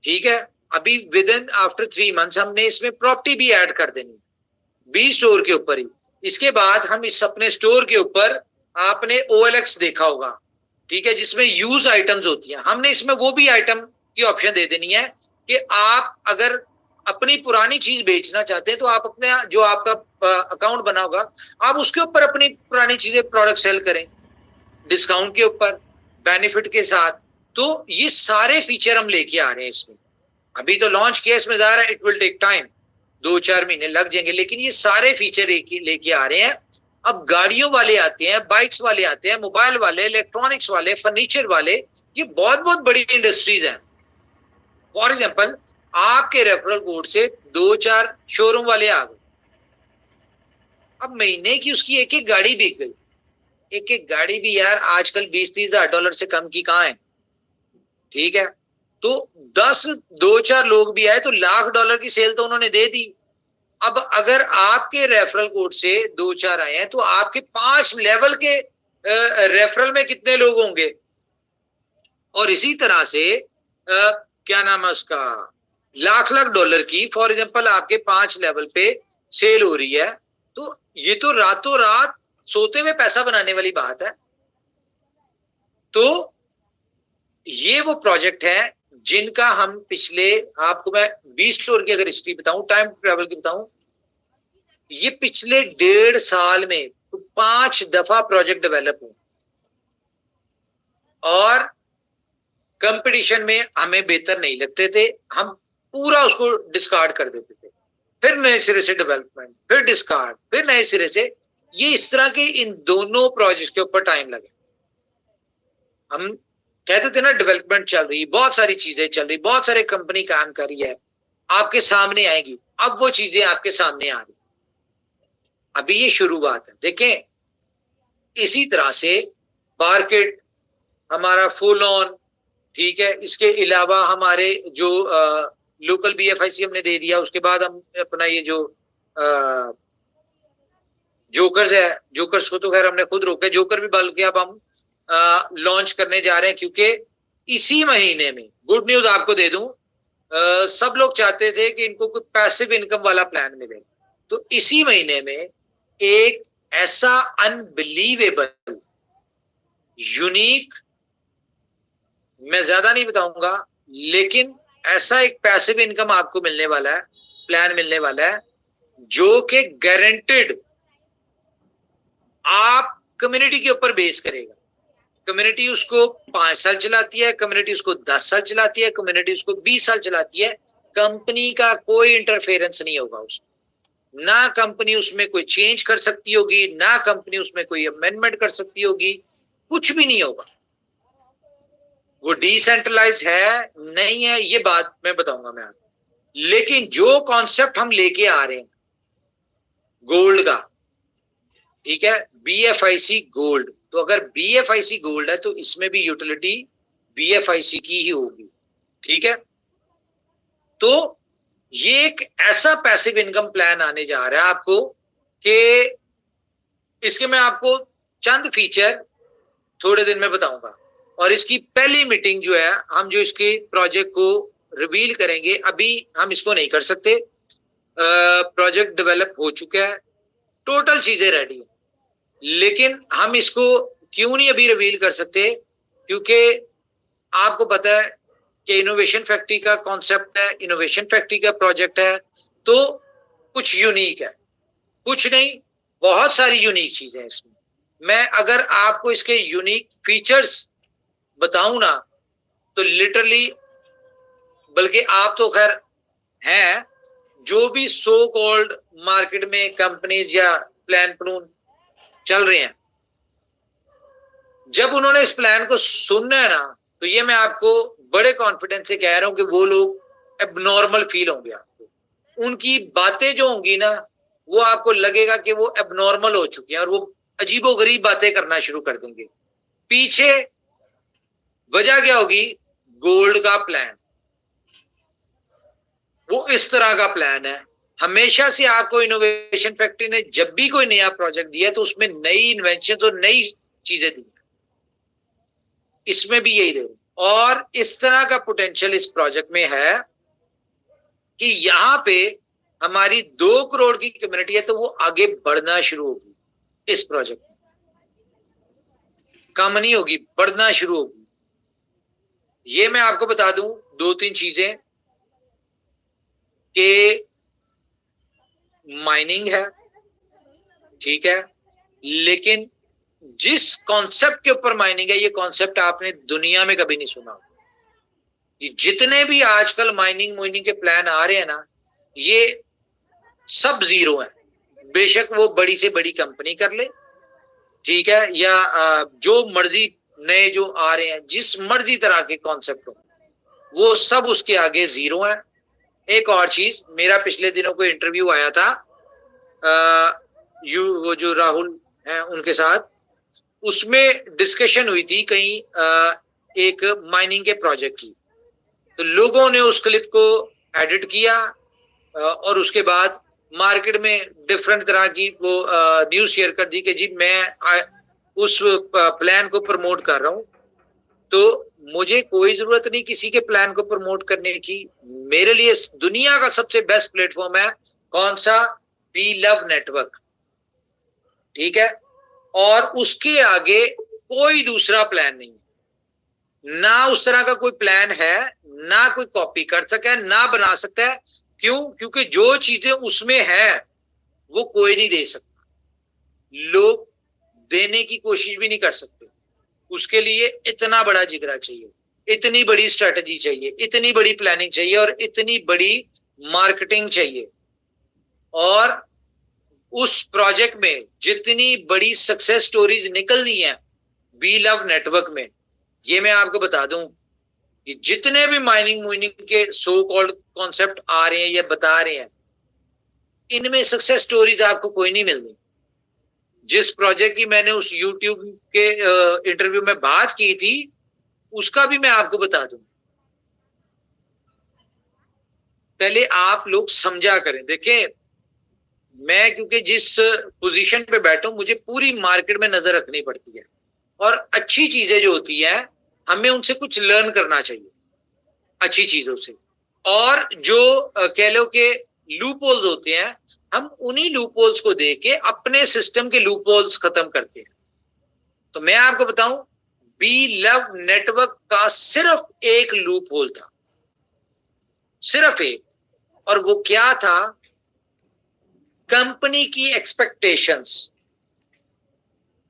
ठीक है। अभी विद इन आफ्टर 3 मंथ्स हमने इसमें प्रॉपर्टी भी ऐड कर देनी बी स्टोर के ऊपर ही। इसके बाद हम इस अपने स्टोर के ऊपर, आपने OLX देखा होगा, ठीक है, जिसमें यूज आइटम्स होती हैं, हमने इसमें वो भी आइटम की ऑप्शन दे देनी है कि आप अगर अपनी पुरानी चीज बेचना चाहते हैं तो आप अपने जो आपका अकाउंट बना होगा आप उसके ऊपर अपनी पुरानी चीजें प्रोडक्ट सेल करें डिस्काउंट के ऊपर, बेनिफिट के साथ। तो ये सारे फीचर हम लेके आ रहे हैं इसमें। अभी तो लॉन्च किया, इसमें ज़ाहिर है इट विल टेक टाइम, 2-4 महीने लग जाएंगे, लेकिन ये सारे फीचर लेके आ रहे हैं। अब गाड़ियों वाले आते हैं, बाइक्स वाले आते हैं, मोबाइल वाले, इलेक्ट्रॉनिक्स वाले, फर्नीचर वाले, ये बहुत बहुत बड़ी इंडस्ट्रीज हैं। फॉर एग्जाम्पल आपके रेफरल कोड से 2-4 शोरूम वाले आ गए, अब महीने की उसकी एक एक गाड़ी बिक गई। एक एक गाड़ी भी यार आजकल 20-30 हजार डॉलर से कम की कहाँ है, ठीक है। तो 2-4 लोग भी आए तो $1,00,000 की सेल तो उन्होंने दे दी। अब अगर आपके रेफरल कोड से 2-4 आए हैं तो आपके 5 लेवल के रेफरल में कितने लोग होंगे। और इसी तरह से क्या नाम है उसका, $1,00,000 की फॉर एग्जांपल आपके 5 लेवल पे सेल हो रही है, तो ये तो रातों रात सोते हुए पैसा बनाने वाली बात है। तो ये वो प्रोजेक्ट है जिनका हम पिछले, आपको मैं 20 स्टोर की अगर हिस्ट्री बताऊं, टाइम ट्रेवल की बताऊं, ये पिछले 1.5 साल में तो 5 दफा प्रोजेक्ट डेवलप हुए और कंपटीशन में हमें बेहतर नहीं लगते थे, हम पूरा उसको डिस्कार्ड कर देते थे, फिर नए सिरे से डेवलपमेंट, फिर डिस्कार्ड, फिर नए सिरे से। ये इस तरह के इन दोनों प्रोजेक्ट के ऊपर टाइम लगे। हम कहते थे ना डेवलपमेंट चल रही, बहुत सारी चीजें चल रही, बहुत सारे कंपनी काम कर रही है, आपके सामने आएगी। अब वो चीजें आपके सामने आ रही, अभी ये शुरुआत है। देखें इसी तरह से मार्केट हमारा फुल ऑन, ठीक है। इसके अलावा हमारे जो लोकल BFIC हमने दे दिया, उसके बाद हम अपना ये जो जोकर्स है, जोकर्स को तो खैर हमने खुद रोका, जोकर भी बल्कि अब हम लॉन्च करने जा रहे हैं, क्योंकि इसी महीने में, गुड न्यूज आपको दे दूं, सब लोग चाहते थे कि इनको कोई पैसिव इनकम वाला प्लान मिले, तो इसी महीने में एक ऐसा अनबिलीवेबल यूनिक, मैं ज्यादा नहीं बताऊंगा, लेकिन ऐसा एक पैसिव इनकम आपको मिलने वाला है, प्लान मिलने वाला है, जो कि गारंटेड आप कम्युनिटी के ऊपर बेस करेगा। कम्युनिटी उसको 5 साल चलाती है, कम्युनिटी उसको 10 साल चलाती है, कम्युनिटी उसको 20 साल चलाती है, कंपनी का कोई इंटरफेरेंस नहीं होगा उसमें, ना कंपनी उसमें कोई चेंज कर सकती होगी, ना कंपनी उसमें कोई अमेंडमेंट कर सकती होगी, कुछ भी नहीं होगा। वो डिसेंट्रलाइज है नहीं है ये बात मैं बताऊंगा मैं आपको, लेकिन जो कॉन्सेप्ट हम लेके आ रहे हैं गोल्ड का, ठीक है, BFIC गोल्ड, तो अगर BFIC गोल्ड है तो इसमें भी यूटिलिटी BFIC की ही होगी, ठीक है। तो ये एक ऐसा पैसिव इनकम प्लान आने जा रहा है आपको कि इसके मैं आपको चंद फीचर थोड़े दिन में बताऊंगा, और इसकी पहली मीटिंग जो है, हम जो इसके प्रोजेक्ट को रिवील करेंगे, अभी हम इसको नहीं कर सकते, प्रोजेक्ट डेवलप हो चुका है, टोटल चीजें रेडी है, लेकिन हम इसको क्यों नहीं अभी रिवील कर सकते, क्योंकि आपको पता है कि इनोवेशन फैक्ट्री का कॉन्सेप्ट है, इनोवेशन फैक्ट्री का प्रोजेक्ट है, तो कुछ यूनिक है, कुछ नहीं, बहुत सारी यूनिक चीजें हैं इसमें। मैं अगर आपको इसके यूनिक फीचर्स बताऊं ना तो लिटरली, बल्कि आप तो खैर हैं, जो भी सो कॉल्ड मार्केट में कंपनीज या प्लान प्लून चल रहे हैं, जब उन्होंने इस प्लान को सुनना है ना, तो ये मैं आपको बड़े कॉन्फिडेंस से कह रहा हूं कि वो लोग एबनॉर्मल फील होंगे आपको, उनकी बातें जो होंगी ना, वो आपको लगेगा कि वो एबनॉर्मल हो चुकी हैं, और वो अजीबोगरीब बातें करना शुरू कर देंगे। पीछे वजह क्या होगी? गोल्ड का प्लान। वो इस तरह का प्लान है। हमेशा से आपको इनोवेशन फैक्ट्री ने जब भी कोई नया प्रोजेक्ट दिया तो उसमें नई इन्वेंशन और नई चीजें दी, इसमें भी यही दे। और इस तरह का पोटेंशियल इस प्रोजेक्ट में है कि यहां पे हमारी 2 करोड़ की कम्युनिटी है, तो वो आगे बढ़ना शुरू होगी इस प्रोजेक्ट में, कम नहीं होगी, बढ़ना शुरू होगी। ये मैं आपको बता दूं 2-3 चीजें कि माइनिंग है, ठीक है, लेकिन जिस कॉन्सेप्ट के ऊपर माइनिंग है, ये कॉन्सेप्ट आपने दुनिया में कभी नहीं सुना। ये जितने भी आजकल माइनिंग के प्लान आ रहे हैं ना, ये सब जीरो है। बेशक वो बड़ी से बड़ी कंपनी कर ले, ठीक है, या जो मर्जी नए जो आ रहे हैं, जिस मर्जी तरह के कॉन्सेप्ट हो, वो सब उसके आगे जीरो है। एक और चीज, मेरा पिछले दिनों को इंटरव्यू आया था वो जो राहुल हैं उनके साथ, उसमें डिस्कशन हुई थी कहीं एक माइनिंग के प्रोजेक्ट की। तो लोगों ने उस क्लिप को एडिट किया और उसके बाद मार्केट में डिफरेंट तरह की वो न्यूज शेयर कर दी कि जी मैं उस प्लान को प्रमोट कर रहा हूं। तो मुझे कोई जरूरत नहीं किसी के प्लान को प्रमोट करने की। मेरे लिए दुनिया का सबसे बेस्ट प्लेटफॉर्म है कौन सा? बी लव नेटवर्क, ठीक है। और उसके आगे कोई दूसरा प्लान नहीं है, ना उस तरह का कोई प्लान है, ना कोई कॉपी कर सका है, ना बना सकता है। क्यों? क्योंकि जो चीजें उसमें है वो कोई नहीं दे सकता, लोग देने की कोशिश भी नहीं कर सकते। उसके लिए इतना बड़ा जिगरा चाहिए, इतनी बड़ी स्ट्रेटजी चाहिए, इतनी बड़ी प्लानिंग चाहिए और इतनी बड़ी मार्केटिंग चाहिए। और उस प्रोजेक्ट में जितनी बड़ी सक्सेस स्टोरीज निकलनी है बी लव नेटवर्क में, ये मैं आपको बता दूं कि जितने भी माइनिंग के सो कॉल्ड कॉन्सेप्ट आ रहे हैं या बता रहे हैं, इनमें सक्सेस स्टोरीज आपको कोई नहीं मिलती। जिस प्रोजेक्ट की मैंने उस यूट्यूब के इंटरव्यू में बात की थी, उसका भी मैं आपको बता दूं। पहले आप लोग समझा करें। देखें, मैं क्योंकि जिस पोजीशन पे बैठा हूं, मुझे पूरी मार्केट में नजर रखनी पड़ती है और अच्छी चीजें जो होती है हमें उनसे कुछ लर्न करना चाहिए, अच्छी चीजों से। और जो कह लो कि लूप होल्स होते हैं, हम उन्हीं लूप होल्स को देख के अपने सिस्टम के लूप होल्स खत्म करते हैं। तो मैं आपको बताऊं, बी लव नेटवर्क का सिर्फ एक लूप होल था, सिर्फ एक, और वो क्या था? कंपनी की एक्सपेक्टेशंस।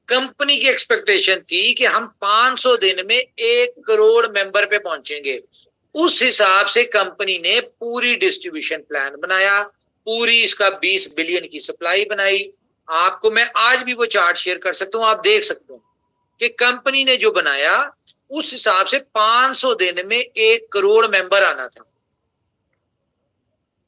कंपनी की एक्सपेक्टेशन थी कि हम 500 दिन में 1 करोड़ मेंबर पे पहुंचेंगे। उस हिसाब से कंपनी ने पूरी डिस्ट्रीब्यूशन प्लान बनाया, पूरी इसका 20 बिलियन की सप्लाई बनाई। आपको मैं आज भी वो चार्ट शेयर कर सकता हूं, आप देख सकते हो कि कंपनी ने जो बनाया उस हिसाब से 500 दिन में 1 करोड़ मेंबर आना था।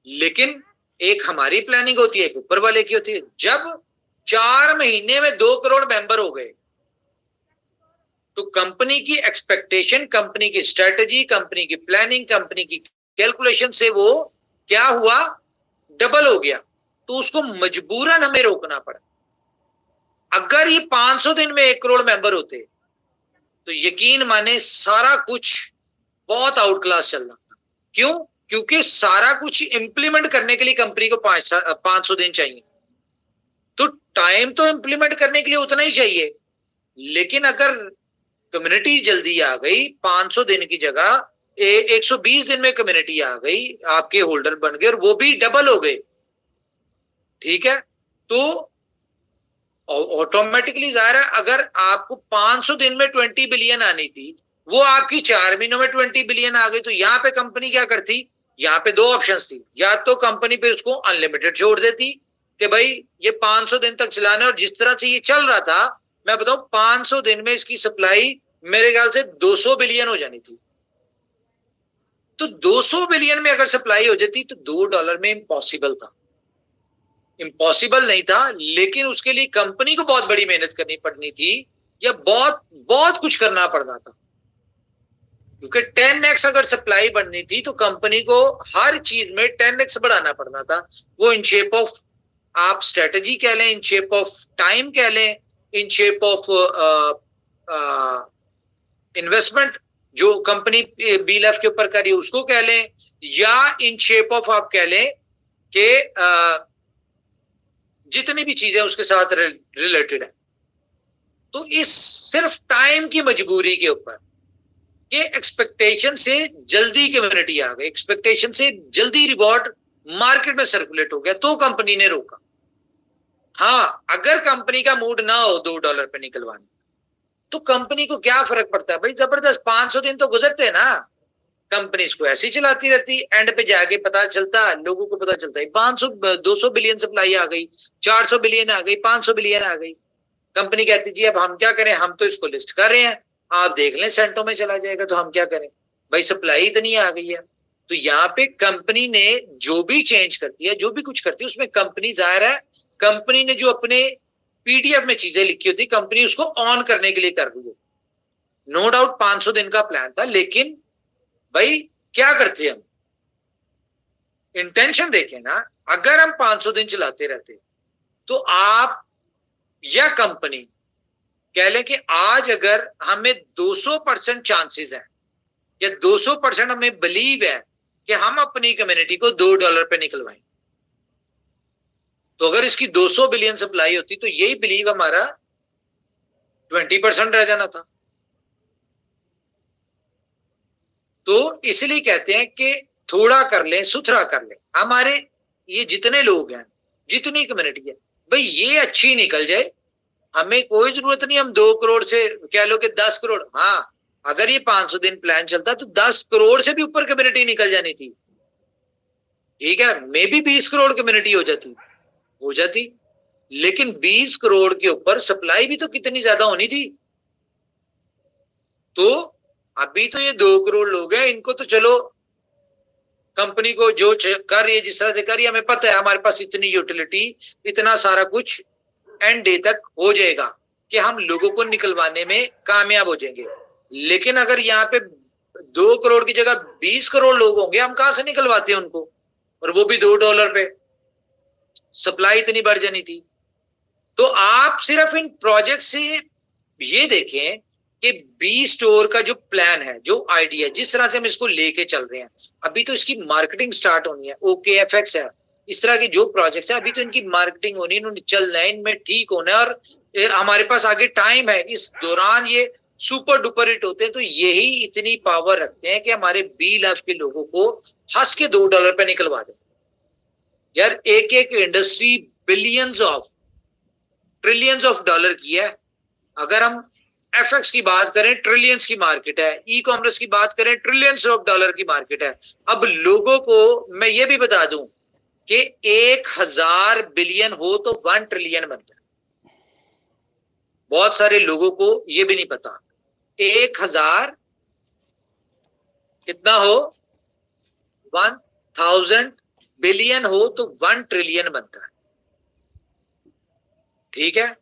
लेकिन एक हमारी प्लानिंग होती है, एक ऊपर वाले की होती है। जब 4 महीने में 2 करोड़ मेंबर हो गए, तो कंपनी की एक्सपेक्टेशन, कंपनी की स्ट्रेटजी, कंपनी की प्लानिंग, कंपनी की कैलकुलेशन से वो क्या हुआ? डबल हो गया। तो उसको मजबूरन हमें रोकना पड़ा। अगर ये 500 दिन में 1 करोड़ मेंबर होते तो यकीन माने सारा कुछ बहुत आउट क्लास चल रहा था। क्यों? क्योंकि सारा कुछ इंप्लीमेंट करने के लिए कंपनी को 500 दिन चाहिए। तो टाइम तो इंप्लीमेंट करने के लिए उतना ही चाहिए, लेकिन अगर कम्युनिटी जल्दी आ गई, 500 दिन की जगह 120 दिन में कम्युनिटी आ गई, आपके होल्डर बन गए और वो भी डबल हो गए, ठीक है, तो ऑटोमेटिकली जाहिर है अगर आपको 500 दिन में 20 बिलियन आनी थी, वो आपकी 4 महीनों में 20 बिलियन आ गई, तो यहाँ पे कंपनी क्या करती? यहाँ पे 2 ऑप्शंस थी। या तो कंपनी पे उसको अनलिमिटेड छोड़ देती कि भाई ये 500 दिन तक चलाना, और जिस तरह से ये चल रहा था, मैं बताऊं 500 दिन में इसकी सप्लाई मेरे ख्याल से 200 बिलियन हो जानी थी। तो 200 बिलियन में अगर सप्लाई हो जाती तो $2 में इम्पॉसिबल था। इम्पॉसिबल नहीं था, लेकिन उसके लिए कंपनी को बहुत बड़ी मेहनत करनी पड़नी थी या बहुत बहुत कुछ करना पड़ना था, क्योंकि 10x अगर सप्लाई बढ़नी थी तो कंपनी को हर चीज में 10x बढ़ाना पड़ना था। वो इन शेप ऑफ आप स्ट्रेटजी कह लें, इन शेप ऑफ टाइम कह लें, इन शेप ऑफ इन्वेस्टमेंट जो कंपनी बीएलएफ के ऊपर करी उसको कह लें, या इन शेप ऑफ आप कह लें कि जितनी भी चीजें उसके साथ रिलेटेड है। तो इस सिर्फ टाइम की मजबूरी के ऊपर कि एक्सपेक्टेशन से जल्दी कम्युनिटी आ गई, एक्सपेक्टेशन से जल्दी रिवॉर्ड मार्केट में सर्कुलेट हो गया, तो कंपनी ने रोका। हाँ, अगर कंपनी का मूड ना हो $2 पे निकलवाने, तो कंपनी को क्या फर्क पड़ता है भाई, जबरदस्त 500 दिन तो गुजरते हैं ना, कंपनी इसको ऐसे ही चलाती रहती, एंड पे जाके पता चलता, लोगों को पता चलता है 500 200 बिलियन सप्लाई आ गई, 400 बिलियन आ गई, 500 बिलियन आ गई। कंपनी कहती जी अब हम क्या करें, हम तो इसको लिस्ट कर रहे हैं, आप देख लें सेंटों में चला जाएगा, तो हम क्या करें भाई, सप्लाई इतनी आ गई है। तो यहाँ पे कंपनी ने जो भी चेंज करती है, जो भी कुछ करती है, उसमें कंपनी जाहिर है, कंपनी ने जो अपने पीडीएफ में चीजें लिखी होती, कंपनी उसको ऑन करने के लिए कर रही है। नो डाउट 500 दिन का प्लान था, लेकिन भाई क्या करते हम, इंटेंशन देखें ना। अगर हम 500 दिन चलाते रहते तो आप या कंपनी कह लें कि आज अगर हमें 200% चांसेस है या 200% हमें बिलीव है कि हम अपनी कम्युनिटी को $2 पे निकलवाएं, तो अगर इसकी 200 बिलियन सप्लाई होती तो यही बिलीव हमारा 20% रह जाना था। तो इसलिए कहते हैं कि थोड़ा कर लें, सुथरा कर लें। हमारे ये जितने लोग हैं, जितनी कम्युनिटी है, भाई ये अच्छी निकल जाए, हमें कोई जरूरत नहीं हम 2 करोड़ से कह लो कि 10 करोड़। हाँ, अगर ये 500 दिन प्लान चलता तो 10 करोड़ से भी ऊपर कम्युनिटी निकल जानी थी, ठीक है, मे बी 20 करोड़ कम्युनिटी हो जाती, लेकिन 20 करोड़ के ऊपर सप्लाई भी तो कितनी ज्यादा होनी थी। तो अभी तो ये 2 करोड़ लोग हैं, इनको तो चलो कंपनी को जो कर रही है, जिस तरह से कर रही है, हमें पता है हमारे पास इतनी यूटिलिटी, इतना सारा कुछ एंड डे तक हो जाएगा कि हम लोगों को निकलवाने में कामयाब हो जाएंगे। लेकिन अगर यहाँ पे 2 करोड़ की जगह 20 करोड़ लोग होंगे, हम कहां से निकलवाते हैं उनको, और वो भी $2 पे, सप्लाई इतनी बढ़ जानी थी। तो आप सिर्फ इन प्रोजेक्ट से ये देखें कि बी स्टोर का जो प्लान है, जो आइडिया, जिस तरह से हम इसको लेके चल रहे हैं, अभी तो इसकी मार्केटिंग स्टार्ट होनी है, OKFX है, इस तरह के जो प्रोजेक्ट है अभी तो इनकी मार्केटिंग होनी है, इन्होंने चलना है, इनमें ठीक होना है, और हमारे पास आगे टाइम है, इस दौरान ये सुपर डुपर हिट होते हैं। तो यही इतनी पावर रखते हैं कि हमारे BLF के लोगों को हंस के $2 पे निकलवा दें। यार एक एक इंडस्ट्री ट्रिलियंस ऑफ डॉलर की है। अगर हम FX की बात करें, ट्रिलियंस की मार्केट है, ई कॉमर्स की बात करें, ट्रिलियंस ऑफ डॉलर की मार्केट है। अब लोगों को मैं ये भी बता दूं कि 1000 बिलियन हो तो 1 ट्रिलियन बनता है। बहुत सारे लोगों को ये भी नहीं पता, 1000 कितना हो, 1000 बिलियन हो तो 1 ट्रिलियन बनता है, ठीक है,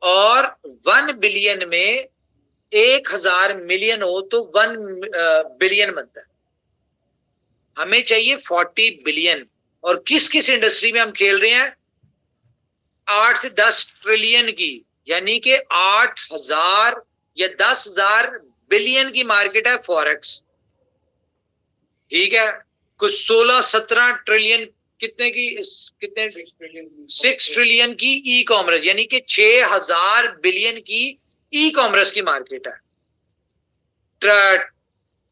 और 1 बिलियन में 1000 मिलियन हो तो 1 बिलियन बनता है। हमें चाहिए 40 बिलियन, और किस किस इंडस्ट्री में हम खेल रहे हैं, 8 से 10 ट्रिलियन की, यानी कि 8000 या 10,000 बिलियन की मार्केट है फॉरेक्स, ठीक है, कुछ 16-17 ट्रिलियन, कितने की, कितने 6 ट्रिलियन की ई कॉमर्स, यानी कि 6000 बिलियन की ई कॉमर्स की मार्केट है।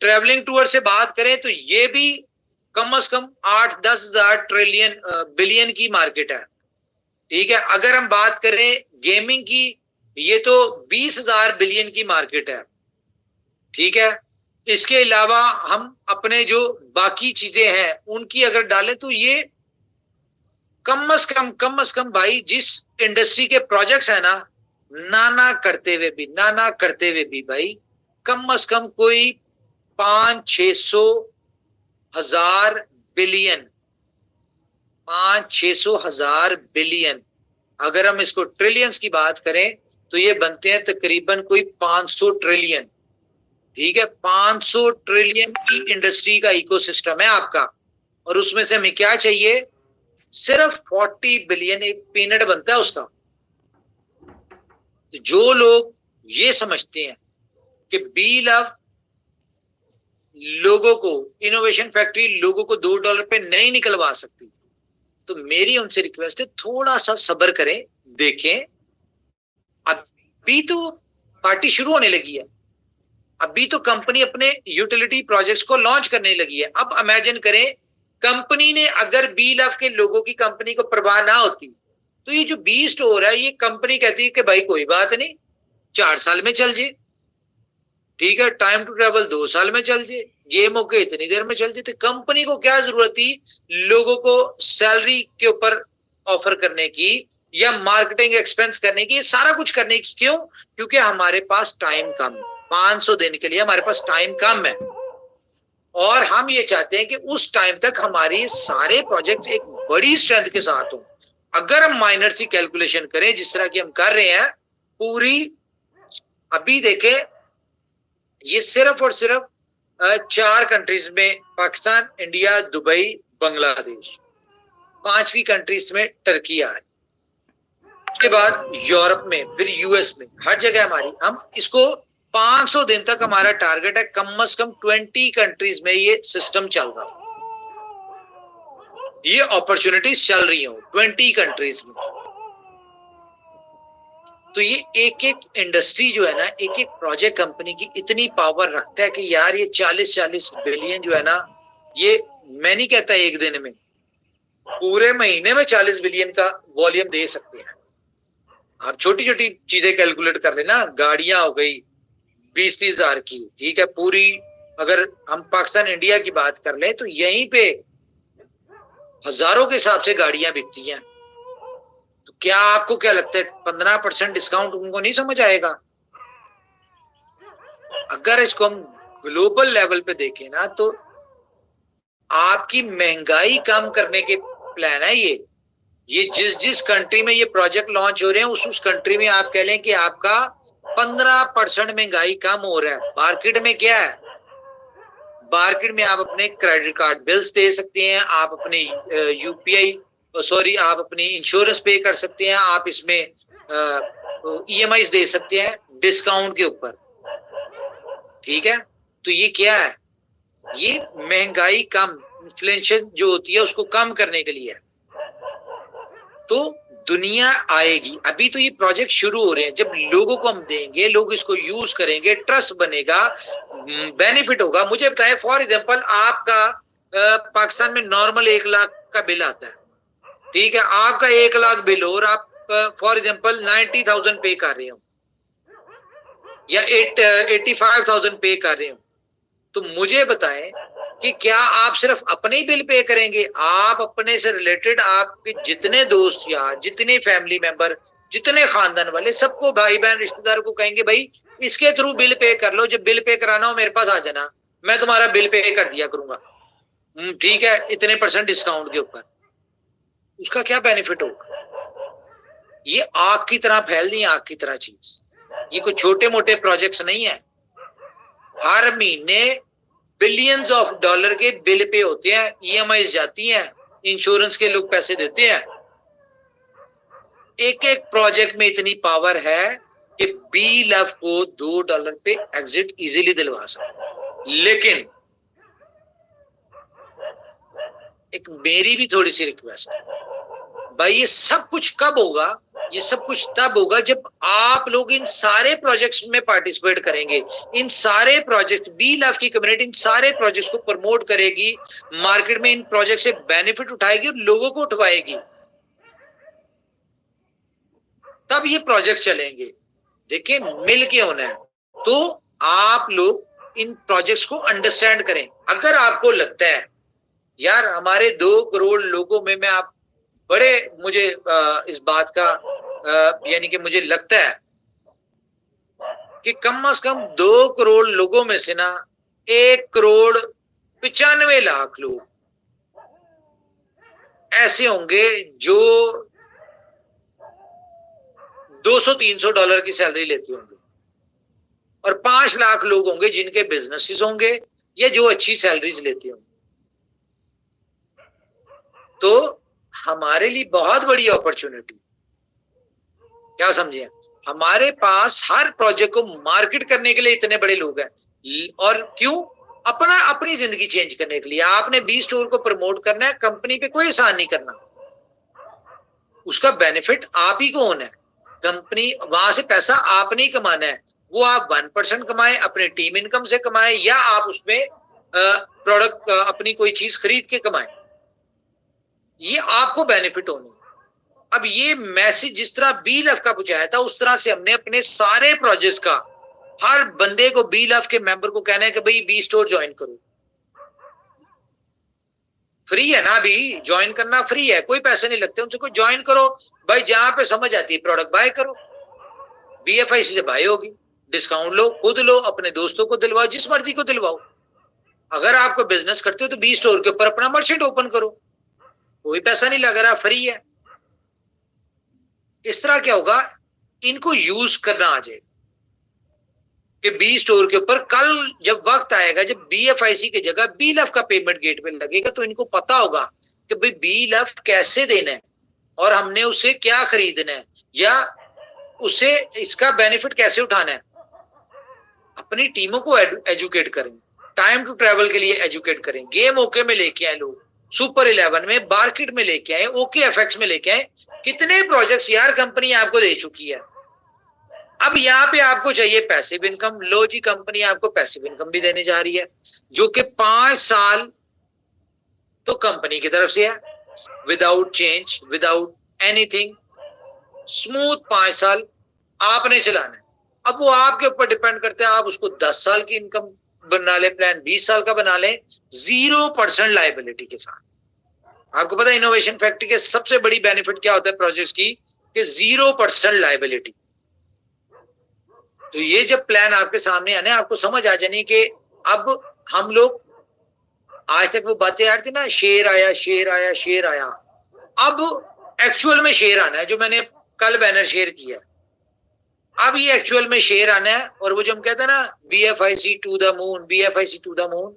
ट्रेवलिंग टूर से बात करें तो ये भी कम से कम 8-10 हजार ट्रिलियन बिलियन की मार्केट है, ठीक है। अगर हम बात करें गेमिंग की, ये तो 20,000 बिलियन की मार्केट है, ठीक है। इसके अलावा हम अपने जो बाकी चीजें हैं उनकी अगर डालें तो ये कम से कम भाई, जिस इंडस्ट्री के प्रोजेक्ट्स है ना, ना करते हुए भी भाई कम से कम कोई 500-600 हजार बिलियन 500-600 बिलियन, अगर हम इसको ट्रिलियंस की बात करें तो ये बनते हैं तकरीबन कोई 500 ट्रिलियन। ठीक है, 500 ट्रिलियन की इंडस्ट्री का इकोसिस्टम है आपका, और उसमें से हमें क्या चाहिए? सिर्फ 40 बिलियन, एक पीनट बनता है उसका। तो जो लोग ये समझते हैं कि बी लव लोगों को, इनोवेशन फैक्ट्री लोगों को $2 पे नहीं निकलवा सकती, तो मेरी उनसे रिक्वेस्ट है थोड़ा सा सब्र करें, देखें। अभी तो पार्टी शुरू होने लगी है, अभी तो कंपनी अपने यूटिलिटी प्रोजेक्ट्स को लॉन्च करने लगी है। अब इमेजिन करें, कंपनी ने अगर बी लव के लोगों की कंपनी को परवाह ना होती, तो ये जो बी स्टोर है, ये कंपनी कहती है कि भाई कोई बात नहीं, 4 साल में चल जाए, ठीक है, टाइम टू ट्रेवल 2 साल में चल जाए, ये मौके इतनी देर में चल जाए। तो कंपनी को क्या जरूरत थी लोगों को सैलरी के ऊपर ऑफर करने की या मार्केटिंग एक्सपेंस करने की, सारा कुछ करने की? क्यों? क्योंकि हमारे पास टाइम कम है, 500 दिन के लिए हमारे पास टाइम कम है, और हम ये चाहते हैं कि उस टाइम तक हमारी सारे प्रोजेक्ट एक बड़ी स्ट्रेंथ के साथ हो। अगर हम माइनर सी कैलकुलेशन करें जिस तरह की हम कर रहे हैं पूरी, अभी देखें, ये सिर्फ और सिर्फ 4 कंट्रीज में, पाकिस्तान, इंडिया, दुबई, बांग्लादेश, 5वीं कंट्रीज में टर्की आ रही, उसके बाद यूरोप में, फिर यूएस में, हर जगह हमारी, हम इसको 500 दिन तक हमारा टारगेट है, कम से कम 20 कंट्रीज में ये सिस्टम चल रहा हो, ये अपॉर्चुनिटीज चल रही हो 20 कंट्रीज में। तो ये एक एक इंडस्ट्री जो है ना, एक एक प्रोजेक्ट कंपनी की इतनी पावर रखता है कि यार ये 40-40 बिलियन जो है ना, ये मैं नहीं कहता एक दिन में, पूरे महीने में 40 बिलियन का वॉल्यूम दे सकते हैं। आप छोटी छोटी चीजें कैलकुलेट कर लेना, गाड़ियां हो गई 20-30 हजार की, ठीक है, पूरी अगर हम पाकिस्तान इंडिया की बात कर लें तो यहीं पे हजारों के हिसाब से गाड़ियां बिकती हैं। तो क्या आपको क्या लगता है 15% डिस्काउंट उनको नहीं समझ आएगा? अगर इसको हम ग्लोबल लेवल पे देखें ना, तो आपकी महंगाई कम करने के प्लान है ये जिस जिस कंट्री में ये प्रोजेक्ट लॉन्च हो रहे हैं, उस कंट्री में आप कह लें कि आपका 15% महंगाई कम हो रहा है। मार्केट में क्या है? मार्केट में आप अपने क्रेडिट कार्ड बिल्स दे सकते हैं, आप अपने आप अपनी इंश्योरेंस पे कर सकते हैं, आप इसमें EMIs दे सकते हैं डिस्काउंट के ऊपर, ठीक है। तो ये क्या है? ये महंगाई कम, इन्फ्लेशन जो होती है उसको कम करने के लिए है। तो दुनिया आएगी, अभी तो ये प्रोजेक्ट शुरू हो रहे हैं, जब लोगों को हम देंगे, लोग इसको यूज करेंगे, ट्रस्ट बनेगा, बेनिफिट होगा। मुझे बताएं, फॉर एग्जांपल आपका पाकिस्तान में नॉर्मल 1 लाख का बिल आता है, ठीक है, आपका 1 लाख बिल और आप फॉर एग्जांपल 90,000 पे कर रहे हो या 85,000 पे कर रहे हो, तो मुझे बताएं कि क्या आप सिर्फ अपने ही बिल पे करेंगे? आप अपने से रिलेटेड आपके जितने दोस्त यार, जितने फैमिली मेंबर, जितने खानदान वाले, सबको, भाई बहन, रिश्तेदार को कहेंगे भाई इसके थ्रू बिल पे कर लो, जब बिल पे कराना हो मेरे पास आ जाना, मैं तुम्हारा बिल पे कर दिया करूंगा, ठीक है, इतने % डिस्काउंट के ऊपर। उसका क्या बेनिफिट होगा? ये आग की तरह फैल दी, आग की तरह चीज। ये कोई छोटे मोटे प्रोजेक्ट्स नहीं है, हर महीने बिलियंस ऑफ डॉलर के बिल पे होते हैं, EMIs जाती हैं, इंश्योरेंस के लोग पैसे देते हैं। एक एक प्रोजेक्ट में इतनी पावर है कि बी लव को $2 पे एग्जिट इजीली दिलवा सकते। लेकिन एक मेरी भी थोड़ी सी रिक्वेस्ट है, भाई ये सब कुछ कब होगा? ये सब कुछ तब होगा जब आप लोग इन सारे प्रोजेक्ट्स में पार्टिसिपेट करेंगे। इन सारे प्रोजेक्ट, बी लव की कम्युनिटी इन सारे प्रोजेक्ट्स को प्रमोट करेगी, मार्केट में इन प्रोजेक्ट से बेनिफिट उठाएगी और लोगों को उठवाएगी, तब ये प्रोजेक्ट चलेंगे। देखिए, मिल के होना है। तो आप लोग इन प्रोजेक्ट्स को अंडरस्टैंड करें। अगर आपको लगता है यार हमारे 2 करोड़ लोगों में, मैं आप बड़े, मुझे इस बात का यानी कि मुझे लगता है कि कम से कम 2 करोड़ लोगों में से ना 1 करोड़ 95 लाख लोग ऐसे होंगे जो $200-300 की सैलरी लेते होंगे, और 5 लाख लोग होंगे जिनके बिजनेसेस होंगे या जो अच्छी सैलरीज लेते होंगे। तो हमारे लिए बहुत बड़ी अपॉर्चुनिटी, क्या समझे? हमारे पास हर प्रोजेक्ट को मार्केट करने के लिए इतने बड़े लोग हैं, और क्यों? अपनी जिंदगी चेंज करने के लिए। आपने बी स्टोर को प्रमोट करना है, कंपनी पे कोई एहसान नहीं करना, उसका बेनिफिट आप ही को होना है। कंपनी वहां से पैसा आपने ही कमाना है, वो आप 1% कमाए अपने टीम इनकम से कमाए, या आप उसमें प्रोडक्ट अपनी कोई चीज खरीद के कमाए, ये आपको बेनिफिट होना है। अब ये मैसेज जिस तरह बी लव का पहुंचाया था, उस तरह से हमने अपने सारे प्रोजेक्ट्स का हर बंदे को, बी लव के मेंबर को कहना है कि भाई बी स्टोर ज्वाइन करो। फ्री है ना, अभी ज्वाइन करना फ्री है, कोई पैसे नहीं लगते उनसे, कोई ज्वाइन करो भाई, जहां पे समझ आती है प्रोडक्ट बाय करो, BFIC से बाय होगी, डिस्काउंट लो, खुद लो, अपने दोस्तों को दिलवाओ, जिस मर्जी को दिलवाओ। अगर आपको बिजनेस करते हो तो बी स्टोर के ऊपर अपना मर्चेंट ओपन करो, कोई पैसा नहीं लग रहा, फ्री है। इस तरह क्या होगा, इनको यूज करना आ जाए कि बी स्टोर के ऊपर कल जब वक्त आएगा, जब BFIC की जगह बी लव का पेमेंट गेट पे लगेगा, तो इनको पता होगा कि भाई बी लव कैसे देना है और हमने उसे क्या खरीदना है, या उसे इसका बेनिफिट कैसे उठाना है। अपनी टीमों को एजुकेट करें, टाइम टू ट्रेवल के लिए एजुकेट करें, गेम ओके में लेके आए लोग, सुपर 11 में, मार्केट में लेके आए, OKFX में लेके आए। कितने प्रोजेक्ट्स यार कंपनी आपको दे चुकी है। अब यहाँ पे आपको चाहिए पैसिव इनकम, लो जी, कंपनी आपको पैसिव इनकम भी देने जा रही है, जो कि 5 साल तो कंपनी की तरफ से है, without change, without anything, smooth 5 साल आपने चलाना है। अब वो आपके ऊपर डिपेंड करता है, आप उसको 10 साल की इनकम बना ले, प्लान 20 साल का बना ले, 0% लायबिलिटी के साथ। आपको पता है इनोवेशन फैक्ट्री के सबसे बड़ी बेनिफिट क्या होता है प्रोजेक्ट्स की, कि 0% लायबिलिटी। तो ये जब प्लान आपके सामने आने, आपको समझ आ जानी कि अब हम लोग, आज तक वो बातें आ रही थी ना, शेर आया शेर आया शेर आया, अब एक्चुअल में शेर आना है, जो मैंने कल बैनर शेयर किया। अब ये एक्चुअल में शेर आना है, और वो जो हम कहते हैं ना, BFIC to the moon, BFIC to the moon,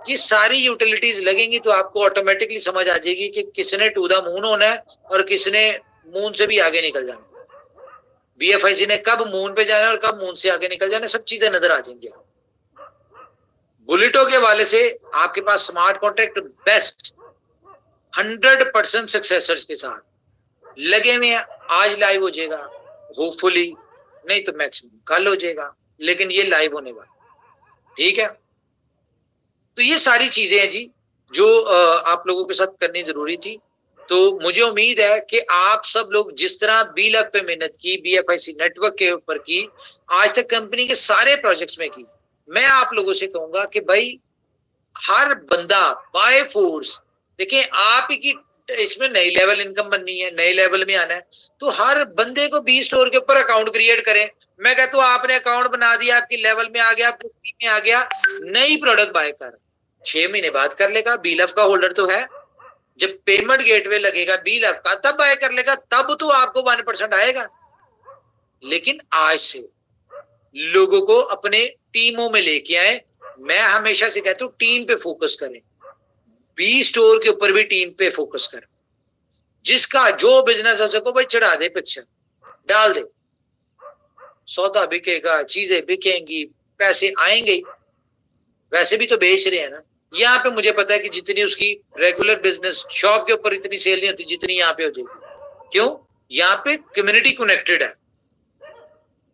ये सारी यूटिलिटीज लगेंगी तो आपको ऑटोमेटिकली समझ आ जाएगी कि किसने टू द मून होना है और किसने मून से भी आगे निकल जाना है। BFIC ने कब मून पे जाना है और कब मून से आगे निकल जाना है, सब चीजें नजर आ जाएंगी। बुलेटो के वाले से आपके पास स्मार्ट कॉन्ट्रैक्ट बेस्ट 100% सक्सेसर्स के साथ लगे हुए हैं। आज लाइव हो जाएगा, होपफुली, नहीं तो मैक्सिमम कल हो जाएगा, लेकिन ये लाइव होने वाला, ठीक है। तो ये सारी चीजें हैं जी जो आप लोगों के साथ करनी जरूरी थी। तो मुझे उम्मीद है कि आप सब लोग जिस तरह बी लव पे मेहनत की, BFIC नेटवर्क के ऊपर की, आज तक कंपनी के सारे प्रोजेक्ट्स में की, मैं आप लोगों से कहूंगा कि भाई हर बंदा बाय फोर्स, देखिए आप ही की इसमें नई लेवल इनकम बननी है, नए लेवल में आना है, तो हर बंदे को बी स्टोर के ऊपर अकाउंट क्रिएट करें। मैं कहता हूँ आपने अकाउंट बना दिया, आपकी लेवल में आ गया, आपकी टीम में आ गया, नई प्रोडक्ट बाय कर, 6 महीने बाद कर लेगा, बी लव का होल्डर तो है। जब पेमेंट गेटवे लगेगा बी लव का, तब बाय कर लेगा, तब तो आपको 1% आएगा। लेकिन आज से लोगों को अपने टीमों में लेके आए। मैं हमेशा से कहता हूँ टीम पे फोकस करें, बी स्टोर के ऊपर भी टीम पे फोकस करें। जिसका जो बिजनेस हो सको भाई चढ़ा दे, पिक्चर डाल दे, सौदा बिकेगा, चीजें बिकेंगी, पैसे आएंगे। वैसे भी तो बेच रहे हैं ना। यहाँ पे मुझे पता है कि जितनी उसकी रेगुलर बिजनेस शॉप के ऊपर इतनी सेल नहीं होती जितनी यहाँ पे हो जाएगी। क्यों? यहाँ पे कम्युनिटी कनेक्टेड है,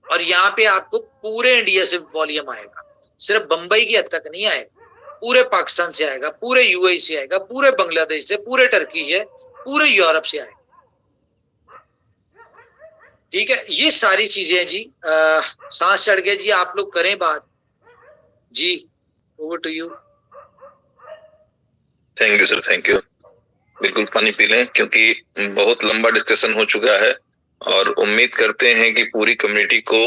और यहाँ पे आपको पूरे इंडिया से वॉल्यूम आएगा, सिर्फ बंबई की हद तक नहीं आएगा, पूरे पाकिस्तान से आएगा, पूरे UAE से आएगा, पूरे बांग्लादेश से, पूरे टर्की से, पूरे यूरोप से आएगा। ठीक है, ये सारी चीजें जी। सांस चढ़ गया जी, आप लोग करें बात जी। Over to you. Thank you sir, thank you. बिल्कुल पानी पी लें, क्योंकि बहुत लंबा डिस्कशन हो चुका है, और उम्मीद करते हैं कि पूरी कम्युनिटी को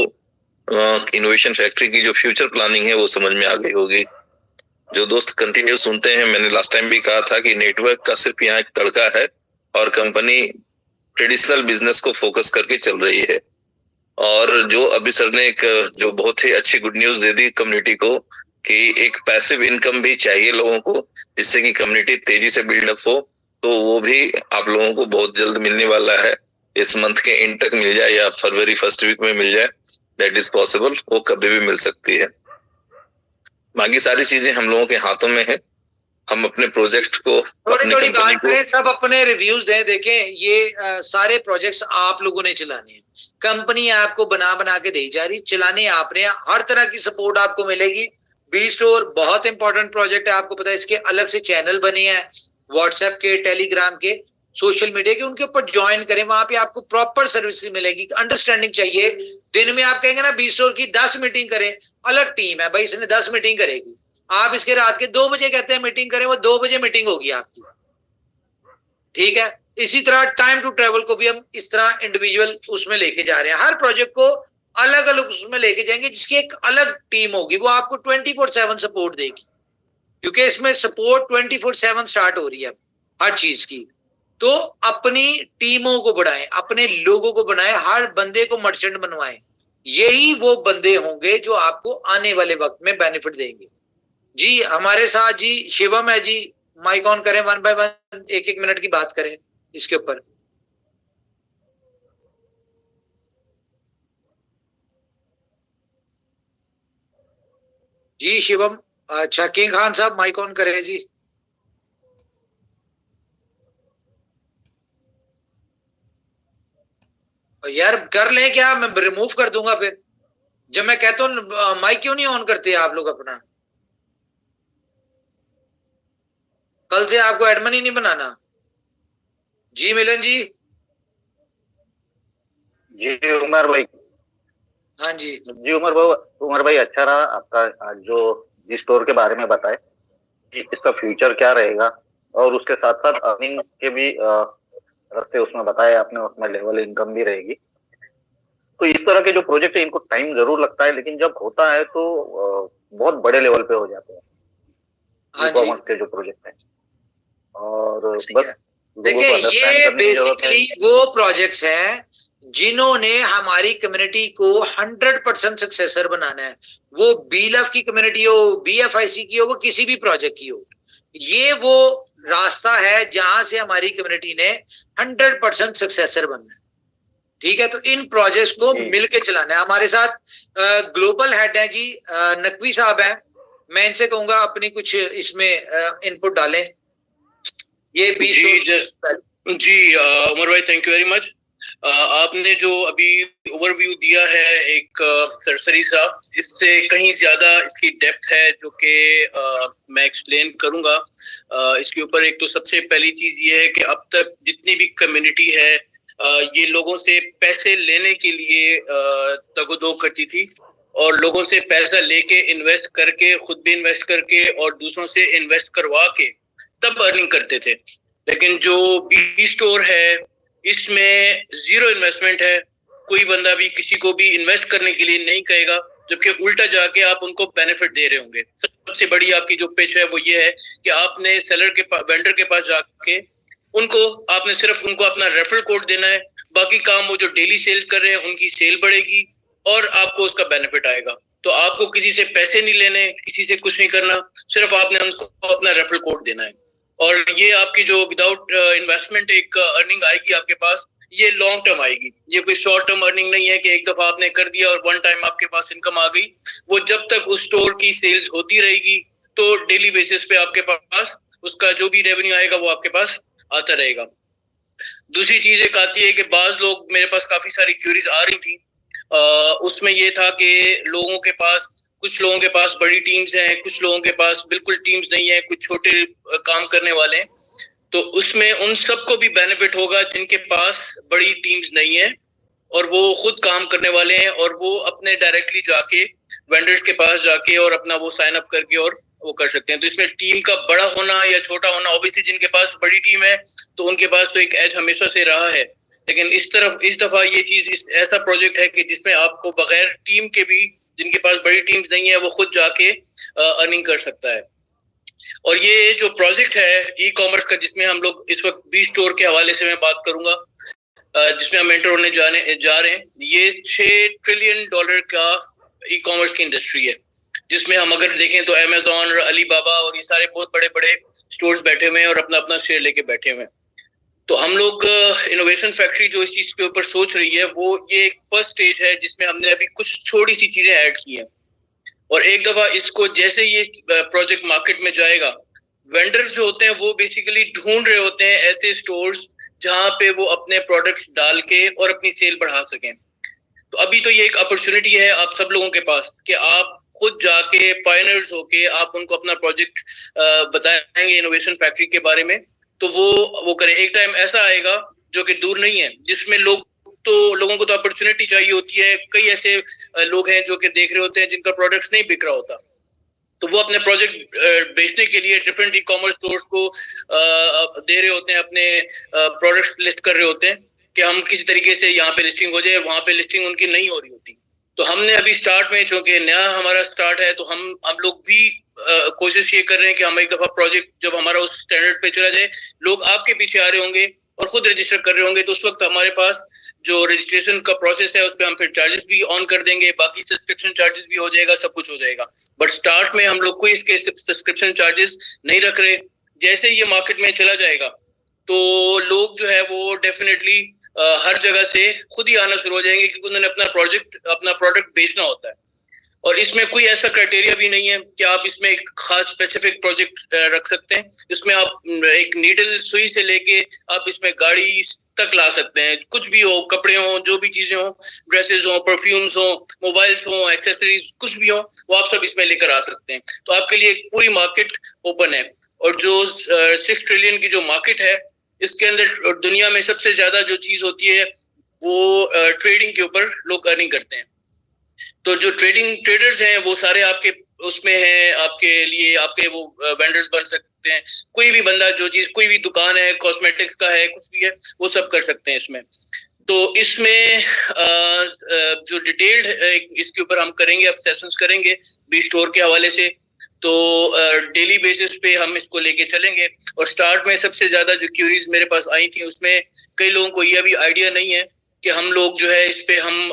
इनोवेशन फैक्ट्री की जो फ्यूचर प्लानिंग है वो समझ में आ गई होगी। जो दोस्त कंटिन्यू सुनते हैं, मैंने लास्ट टाइम भी कहा था कि नेटवर्क का सिर्फ यहाँ एक तड़का है, और कंपनी ट्रेडिशनल बिजनेस को फोकस करके चल रही है। और जो अभी सर ने एक जो बहुत ही अच्छी good news they the community को कि एक पैसिव इनकम भी चाहिए लोगों को, जिससे कि कम्युनिटी तेजी से बिल्डअप हो, तो वो भी आप लोगों को बहुत जल्द मिलने वाला है। इस मंथ के एंड तक मिल जाए या फरवरी फर्स्ट वीक में मिल जाए, दैट इज पॉसिबल, वो कभी भी मिल सकती है। बाकी सारी चीजें हम लोगों के हाथों में है। हम अपने प्रोजेक्ट को थोड़ी बात करें, सब अपने रिव्यूज दें। देखें ये सारे प्रोजेक्ट्स आप लोगों ने चलाने हैं, कंपनी आपको बना के दे जा रही, चलाने आपने, हर तरह की सपोर्ट आपको मिलेगी। बी स्टोर बहुत इंपॉर्टेंट प्रोजेक्ट है, आपको पता है। इसके अलग से चैनल बने हैं, व्हाट्सएप के, टेलीग्राम के, सोशल मीडिया के, उनके ऊपर ज्वाइन करें, वहां पे आपको प्रॉपर सर्विस मिलेगी। अंडरस्टैंडिंग चाहिए। दिन में आप कहेंगे ना बी स्टोर की 10 मीटिंग करें, अलग टीम है भाई, इसने 10 मीटिंग करेगी। आप इसके रात के 2 बजे कहते हैं मीटिंग करें, वो 2 बजे मीटिंग होगी आपकी, ठीक है। इसी तरह टाइम टू ट्रेवल को भी हम इस तरह इंडिविजुअल उसमें लेके जा रहे हैं। हर प्रोजेक्ट को अलग अलग उसमें लेके जाएंगे, जिसकी एक अलग टीम होगी, वो आपको 24/7 सपोर्ट देगी, क्योंकि इसमें सपोर्ट 24/7 स्टार्ट हो रही है हर चीज की। तो अपनी टीमों को बढ़ाएं, अपने लोगों को बनाएं, हर बंदे को मर्चेंट बनवाएं। यही वो बंदे होंगे जो आपको आने वाले वक्त में बेनिफिट देंगे। जी हमारे साथ जी शिवम है जी, माइक ऑन करें, 1 बाय 1 1 मिनट की बात करें इसके ऊपर। जी शिवम, अच्छा किंग खान साहब माइक ऑन करें जी। यार कर लें क्या, मैं रिमूव कर दूंगा फिर। जब मैं कहता हूँ माइक क्यों नहीं ऑन करते आप लोग अपना? कल से आपको एडमिन ही नहीं बनाना। जी मिलन जी। जी उमर भाई। हाँ जी जी उमर भाई अच्छा रहा आपका आज जो जी स्टोर के बारे में बताए कि इसका फ्यूचर क्या रहेगा, और उसके साथ साथ अर्निंग के भी रास्ते उसमें बताए आपने, उसमें लेवल इनकम भी रहेगी। तो इस तरह के जो प्रोजेक्ट है इनको टाइम जरूर लगता है, लेकिन जब होता है तो बहुत बड़े लेवल पे हो जाते हैं ई कॉमर्स के जो प्रोजेक्ट है। और बस देखिए ये बेसिकली वो प्रोजेक्ट्स हैं जिन्होंने हमारी कम्युनिटी को 100% सक्सेसर बनाना है। वो बीएलएफ की कम्युनिटी हो, बीएफआईसी की हो, वो किसी भी प्रोजेक्ट की हो, ये वो रास्ता है जहां से हमारी कम्युनिटी ने 100% सक्सेसर बनना है, ठीक है। तो इन प्रोजेक्ट्स को मिलके चलाना है। हमारे साथ ग्लोबल हेड है जी, नकवी साहब हैं। मैं इनसे कहूंगा अपनी कुछ इसमें इनपुट डालें। ये भी जी उमर भाई थैंक यू वेरी मच। आपने जो अभी ओवरव्यू दिया है एक सरसरी सा, इससे कहीं ज्यादा इसकी डेप्थ है जो कि मैं एक्सप्लेन करूंगा इसके ऊपर। एक तो सबसे पहली चीज ये है कि अब तक जितनी भी कम्युनिटी है ये लोगों से पैसे लेने के लिए तगोदो करती थी, और लोगों से पैसा लेके इन्वेस्ट करके, खुद भी इन्वेस्ट करके और दूसरों से इन्वेस्ट करवा के तब अर्निंग करते थे। लेकिन जो बी स्टोर है इसमें जीरो इन्वेस्टमेंट है, कोई बंदा भी किसी को भी इन्वेस्ट करने के लिए नहीं कहेगा, जबकि उल्टा जाके आप उनको बेनिफिट दे रहे होंगे। सबसे बड़ी आपकी जो पिच है वो ये है कि आपने सेलर के पास, वेंडर के पास जाके आपने सिर्फ उनको अपना रेफरल कोड देना है, बाकी काम वो जो डेली सेल्स कर रहे हैं उनकी सेल बढ़ेगी और आपको उसका बेनिफिट आएगा। तो आपको किसी से पैसे नहीं लेने, किसी से कुछ नहीं करना, सिर्फ आपने उनको अपना रेफरल कोड देना है। और ये आपकी जो विदाउट इन्वेस्टमेंट एक अर्निंग आएगी आपके पास, ये लॉन्ग टर्म आएगी। ये कोई शॉर्ट टर्म अर्निंग नहीं है कि एक दफा आपने कर दिया और वन टाइम आपके पास इनकम आ गई। वो जब तक उस स्टोर की सेल्स होती रहेगी तो डेली बेसिस पे आपके पास उसका जो भी रेवेन्यू आएगा वो आपके पास आता रहेगा। दूसरी चीज एक आती है कि बाज लोग, मेरे पास काफी सारी क्यूरीज आ रही थी, उसमें ये था कि कुछ लोगों के पास बड़ी टीम्स हैं, कुछ लोगों के पास बिल्कुल टीम्स नहीं है, कुछ छोटे काम करने वाले हैं। तो उसमें उन सबको भी बेनिफिट होगा जिनके पास बड़ी टीम्स नहीं है और वो खुद काम करने वाले हैं, और वो अपने डायरेक्टली जाके वेंडर्स के पास जाके और अपना वो साइन अप करके और वो कर सकते हैं। तो इसमें टीम का बड़ा होना या छोटा होना, ऑब्वियसली जिनके पास बड़ी टीम है तो उनके पास तो एक एज हमेशा से रहा है, लेकिन इस दफा ये चीज ऐसा प्रोजेक्ट है कि जिसमें आपको बगैर टीम के भी, जिनके पास बड़ी टीम्स नहीं है, वो खुद जाके अर्निंग कर सकता है। और ये जो प्रोजेक्ट है ई कॉमर्स का, जिसमें हम लोग इस वक्त बी स्टोर के हवाले से मैं बात करूंगा, जिसमें हम एंटर होने जा रहे हैं, ये $6 ट्रिलियन का ई कॉमर्स की इंडस्ट्री है, जिसमें हम अगर देखें तो अमेज़न और अलीबाबा और ये सारे बहुत बड़े बड़े स्टोर्स बैठे हुए हैं और अपना अपना शेयर लेके बैठे हुए हैं। तो हम लोग इनोवेशन फैक्ट्री जो इस चीज के ऊपर सोच रही है, वो ये एक फर्स्ट स्टेज है जिसमें हमने अभी कुछ थोड़ी सी चीजें ऐड की हैं, और एक दफा इसको जैसे ये प्रोजेक्ट मार्केट में जाएगा, वेंडर्स जो होते हैं वो बेसिकली ढूंढ रहे होते हैं ऐसे स्टोर्स जहां पे वो अपने प्रोडक्ट्स डाल के और अपनी सेल बढ़ा सकें। तो अभी तो ये एक अपॉर्चुनिटी है आप सब लोगों के पास कि आप खुद जाके पायनियर्स होके आप उनको अपना प्रोजेक्ट बताएंगे इनोवेशन फैक्ट्री के बारे में, तो वो करें। एक टाइम ऐसा आएगा जो कि दूर नहीं है, जिसमें लोगों को तो अपॉर्चुनिटी चाहिए होती है। कई ऐसे लोग हैं जो कि देख रहे होते हैं जिनका प्रोडक्ट नहीं बिक रहा होता, तो वो अपने प्रोजेक्ट बेचने के लिए डिफरेंट ई कॉमर्स स्टोर्स को दे रहे होते हैं, अपने प्रोडक्ट्स लिस्ट कर रहे होते हैं कि हम किसी तरीके से यहाँ पे लिस्टिंग हो जाए, वहां पे लिस्टिंग उनकी नहीं हो रही होती। तो हमने अभी स्टार्ट में, चूंकि नया हमारा स्टार्ट है, तो हम लोग भी कोशिश ये कर रहे हैं कि हम एक दफा प्रोजेक्ट जब हमारा उस स्टैंडर्ड पे चला जाए, लोग आपके पीछे आ रहे होंगे और खुद रजिस्टर कर रहे होंगे, तो उस वक्त हमारे पास जो रजिस्ट्रेशन का प्रोसेस है उस पर हम फिर चार्जेस भी ऑन कर देंगे, बाकी सब्सक्रिप्शन चार्जेस भी हो जाएगा, सब कुछ हो जाएगा। बट स्टार्ट में हम लोग कोई इसके सब्सक्रिप्शन चार्जेस नहीं रख रहे। जैसे ये मार्केट में चला जाएगा तो लोग जो है वो डेफिनेटली हर जगह से खुद ही आना शुरू हो जाएंगे, क्योंकि उन्होंने अपना प्रोडक्ट बेचना होता है। और इसमें कोई ऐसा क्राइटेरिया भी नहीं है कि आप इसमें एक खास स्पेसिफिक प्रोजेक्ट रख सकते हैं। इसमें आप एक नीडल सुई से लेके आप इसमें गाड़ी तक ला सकते हैं, कुछ भी हो, कपड़े हो, जो भी चीजें हो, ड्रेसेस हो, परफ्यूम्स हो, मोबाइल्स हो, एक्सेसरीज, कुछ भी हो, वो आप सब इसमें लेकर आ सकते हैं। तो आपके लिए एक पूरी मार्केट ओपन है। और जो 6 ट्रिलियन की जो मार्केट है, इसके अंदर दुनिया में सबसे ज्यादा जो चीज होती है वो ट्रेडिंग के ऊपर लोग अर्निंग करते हैं। तो जो ट्रेडर्स हैं वो सारे आपके उसमें हैं, आपके लिए आपके वो वेंडर्स बन सकते हैं। कोई भी बंदा जो चीज, कोई भी दुकान है, कॉस्मेटिक्स का है, कुछ भी है, वो सब कर सकते हैं इसमें। तो इसमें जो डिटेल्ड इसके ऊपर हम करेंगे, अब सेशंस करेंगे बी स्टोर के हवाले से। तो डेली बेसिस पे हम इसको लेके चलेंगे। और स्टार्ट में सबसे ज्यादा जो क्यूरीज मेरे पास आई थी, उसमें कई लोगों को ये अभी आइडिया नहीं है कि हम लोग जो है इस पे हम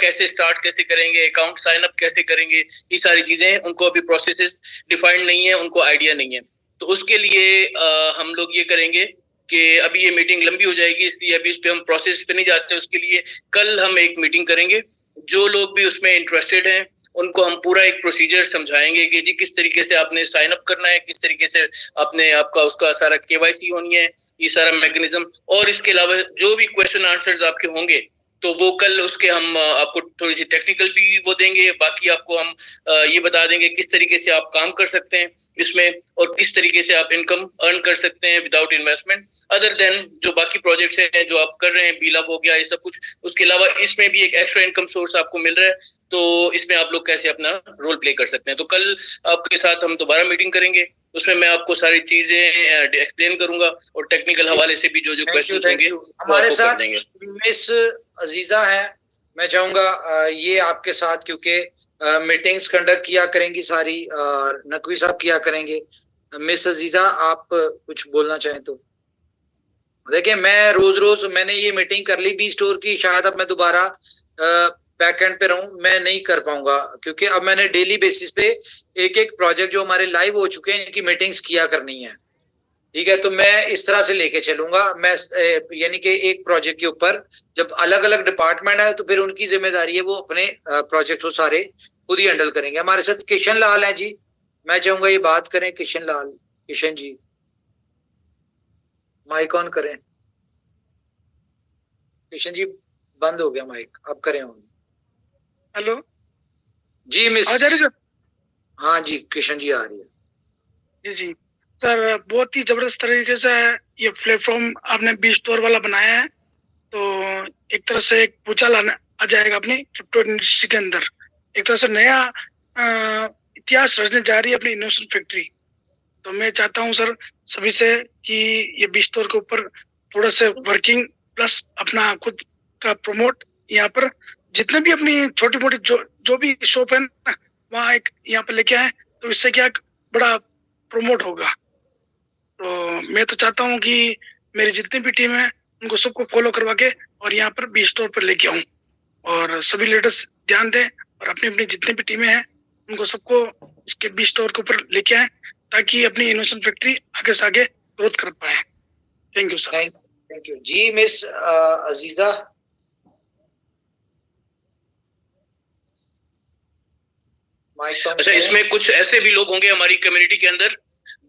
कैसे स्टार्ट कैसे करेंगे, अकाउंट साइन अप कैसे करेंगे, ये सारी चीजें उनको अभी प्रोसेसेस डिफाइंड नहीं है, उनको आइडिया नहीं है। तो उसके लिए हम लोग ये करेंगे कि अभी ये मीटिंग लंबी हो जाएगी, इसलिए अभी इस पे हम प्रोसेस पे नहीं जाते। उसके लिए कल हम एक मीटिंग करेंगे। जो लोग भी उसमें इंटरेस्टेड हैं उनको हम पूरा एक प्रोसीजर समझाएंगे कि जी किस तरीके से आपने साइन अप करना है, किस तरीके से आपका उसका सारा केवाईसी होनी है, ये सारा मैकेनिज्म। और इसके अलावा जो भी क्वेश्चन आंसर्स आपके होंगे तो वो कल उसके हम आपको थोड़ी सी टेक्निकल भी वो देंगे। बाकी आपको हम ये बता देंगे किस तरीके से आप काम कर सकते हैं इसमें, और किस तरीके से आप इनकम अर्न कर सकते हैं विदाउट इन्वेस्टमेंट, अदर देन जो बाकी प्रोजेक्ट्स हैं जो आप कर रहे हैं, बीला हो गया, ये सब कुछ। उसके अलावा इसमें भी एक एक्स्ट्रा इनकम सोर्स आपको मिल रहा है, तो इसमें आप लोग कैसे अपना रोल प्ले कर सकते हैं। तो कल आपके साथ हम दोबारा मीटिंग करेंगे, उसमें मैं आपको सारी चीजें एक्सप्लेन करूंगा और टेक्निकल हवाले से भी जो जो क्वेश्चन होंगे हमारे साथ मिस अजीजा है। मैं चाहूंगा ये आपके साथ, क्योंकि मीटिंग्स कंडक्ट किया करेंगी सारी, नकवी साहब किया करेंगे। मिस अजीजा, आप कुछ बोलना चाहें तो। देखिए, मैं रोज मैंने ये मीटिंग कर ली बी स्टोर की, शायद अब मैं दोबारा बैकएंड पे रहूं, मैं नहीं कर पाऊंगा, क्योंकि अब मैंने डेली बेसिस पे एक प्रोजेक्ट जो हमारे लाइव हो चुके हैं इनकी मीटिंग्स किया करनी है। ठीक है, तो मैं इस तरह से लेके चलूंगा। मैं यानी कि एक प्रोजेक्ट के ऊपर जब अलग अलग डिपार्टमेंट है तो फिर उनकी जिम्मेदारी है, वो अपने प्रोजेक्ट को सारे खुद ही हैंडल करेंगे। हमारे साथ किशन लाल है जी, मैं चाहूंगा ये बात करें। किशन लाल, किशन जी माइक ऑन करें। किशन जी बंद हो गया माइक, अब करें ऑन। हेलो जी मिस, सर। हाँ जी किशन जी आ रही है। जी जी सर, बहुत ही जबरदस्त तरीके से ये प्लेटफॉर्म आपने बी स्टोर वाला बनाया है। तो एक तरह से एक भूचाल आ जाएगा अपनी क्रिप्टो इंडस्ट्री के अंदर। एक तरह से नया इतिहास रचने जा रही है अपनी इनोवेशन फैक्ट्री। तो मैं चाहता हूँ सर सभी से कि ये बी स्टोर के ऊपर थोड़ा से वर्किंग प्लस अपना खुद का प्रमोट, यहाँ पर जितने भी अपनी छोटी मोटी जो भी शॉप है ना, वहाँ एक यहाँ पर लेके आए। तो इससे क्या बड़ा प्रमोट होगा। तो मैं तो चाहता हूँ कि मेरी जितनी भी टीम है उनको सबको फॉलो करवा के और यहाँ पर बी स्टोर पर लेके आऊँ, और सभी लीडर्स ध्यान दें और अपनी अपनी जितनी भी टीमें हैं उनको सबको इसके बी स्टोर के ऊपर लेके आए ताकि अपनी इनोवेशन फैक्ट्री आगे से आगे ग्रोथ कर पाए। Thank you sir. Thank you जी। मिस अजीजा। अच्छा, इसमें कुछ ऐसे भी लोग होंगे हमारी कम्युनिटी के अंदर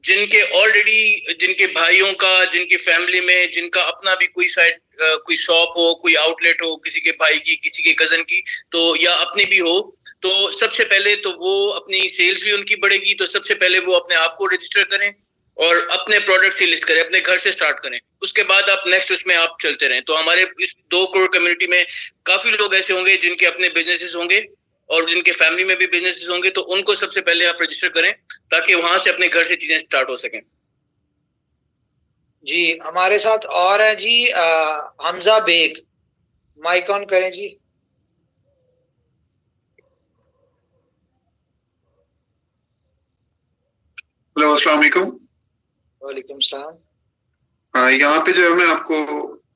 जिनके ऑलरेडी, जिनके भाइयों का, जिनके फैमिली में, जिनका अपना भी कोई साइड, कोई शॉप हो, कोई आउटलेट हो, किसी के भाई की, किसी के कजन की, तो या अपनी भी हो, तो सबसे पहले तो वो अपनी सेल्स भी उनकी बढ़ेगी। तो सबसे पहले वो अपने आप को रजिस्टर करें और अपने प्रोडक्ट की लिस्ट करें, अपने घर से स्टार्ट करें, उसके बाद आप नेक्स्ट उसमें आप चलते रहें। तो हमारे इस 2 करोड़ कम्युनिटी में काफी लोग ऐसे होंगे जिनके अपने बिजनेसेस होंगे और जिनके फैमिली में भी बिजनेसेस होंगे, तो उनको सबसे पहले आप रजिस्टर करें ताकि वहां से अपने घर से चीजें स्टार्ट हो सकें। जी हमारे साथ और है जी हमजा बेग, माइक ऑन करें जी। हेलो, अस्सलाम वालेकुम। वालेकुम सलाम। हाँ, यहाँ पे जो है मैं आपको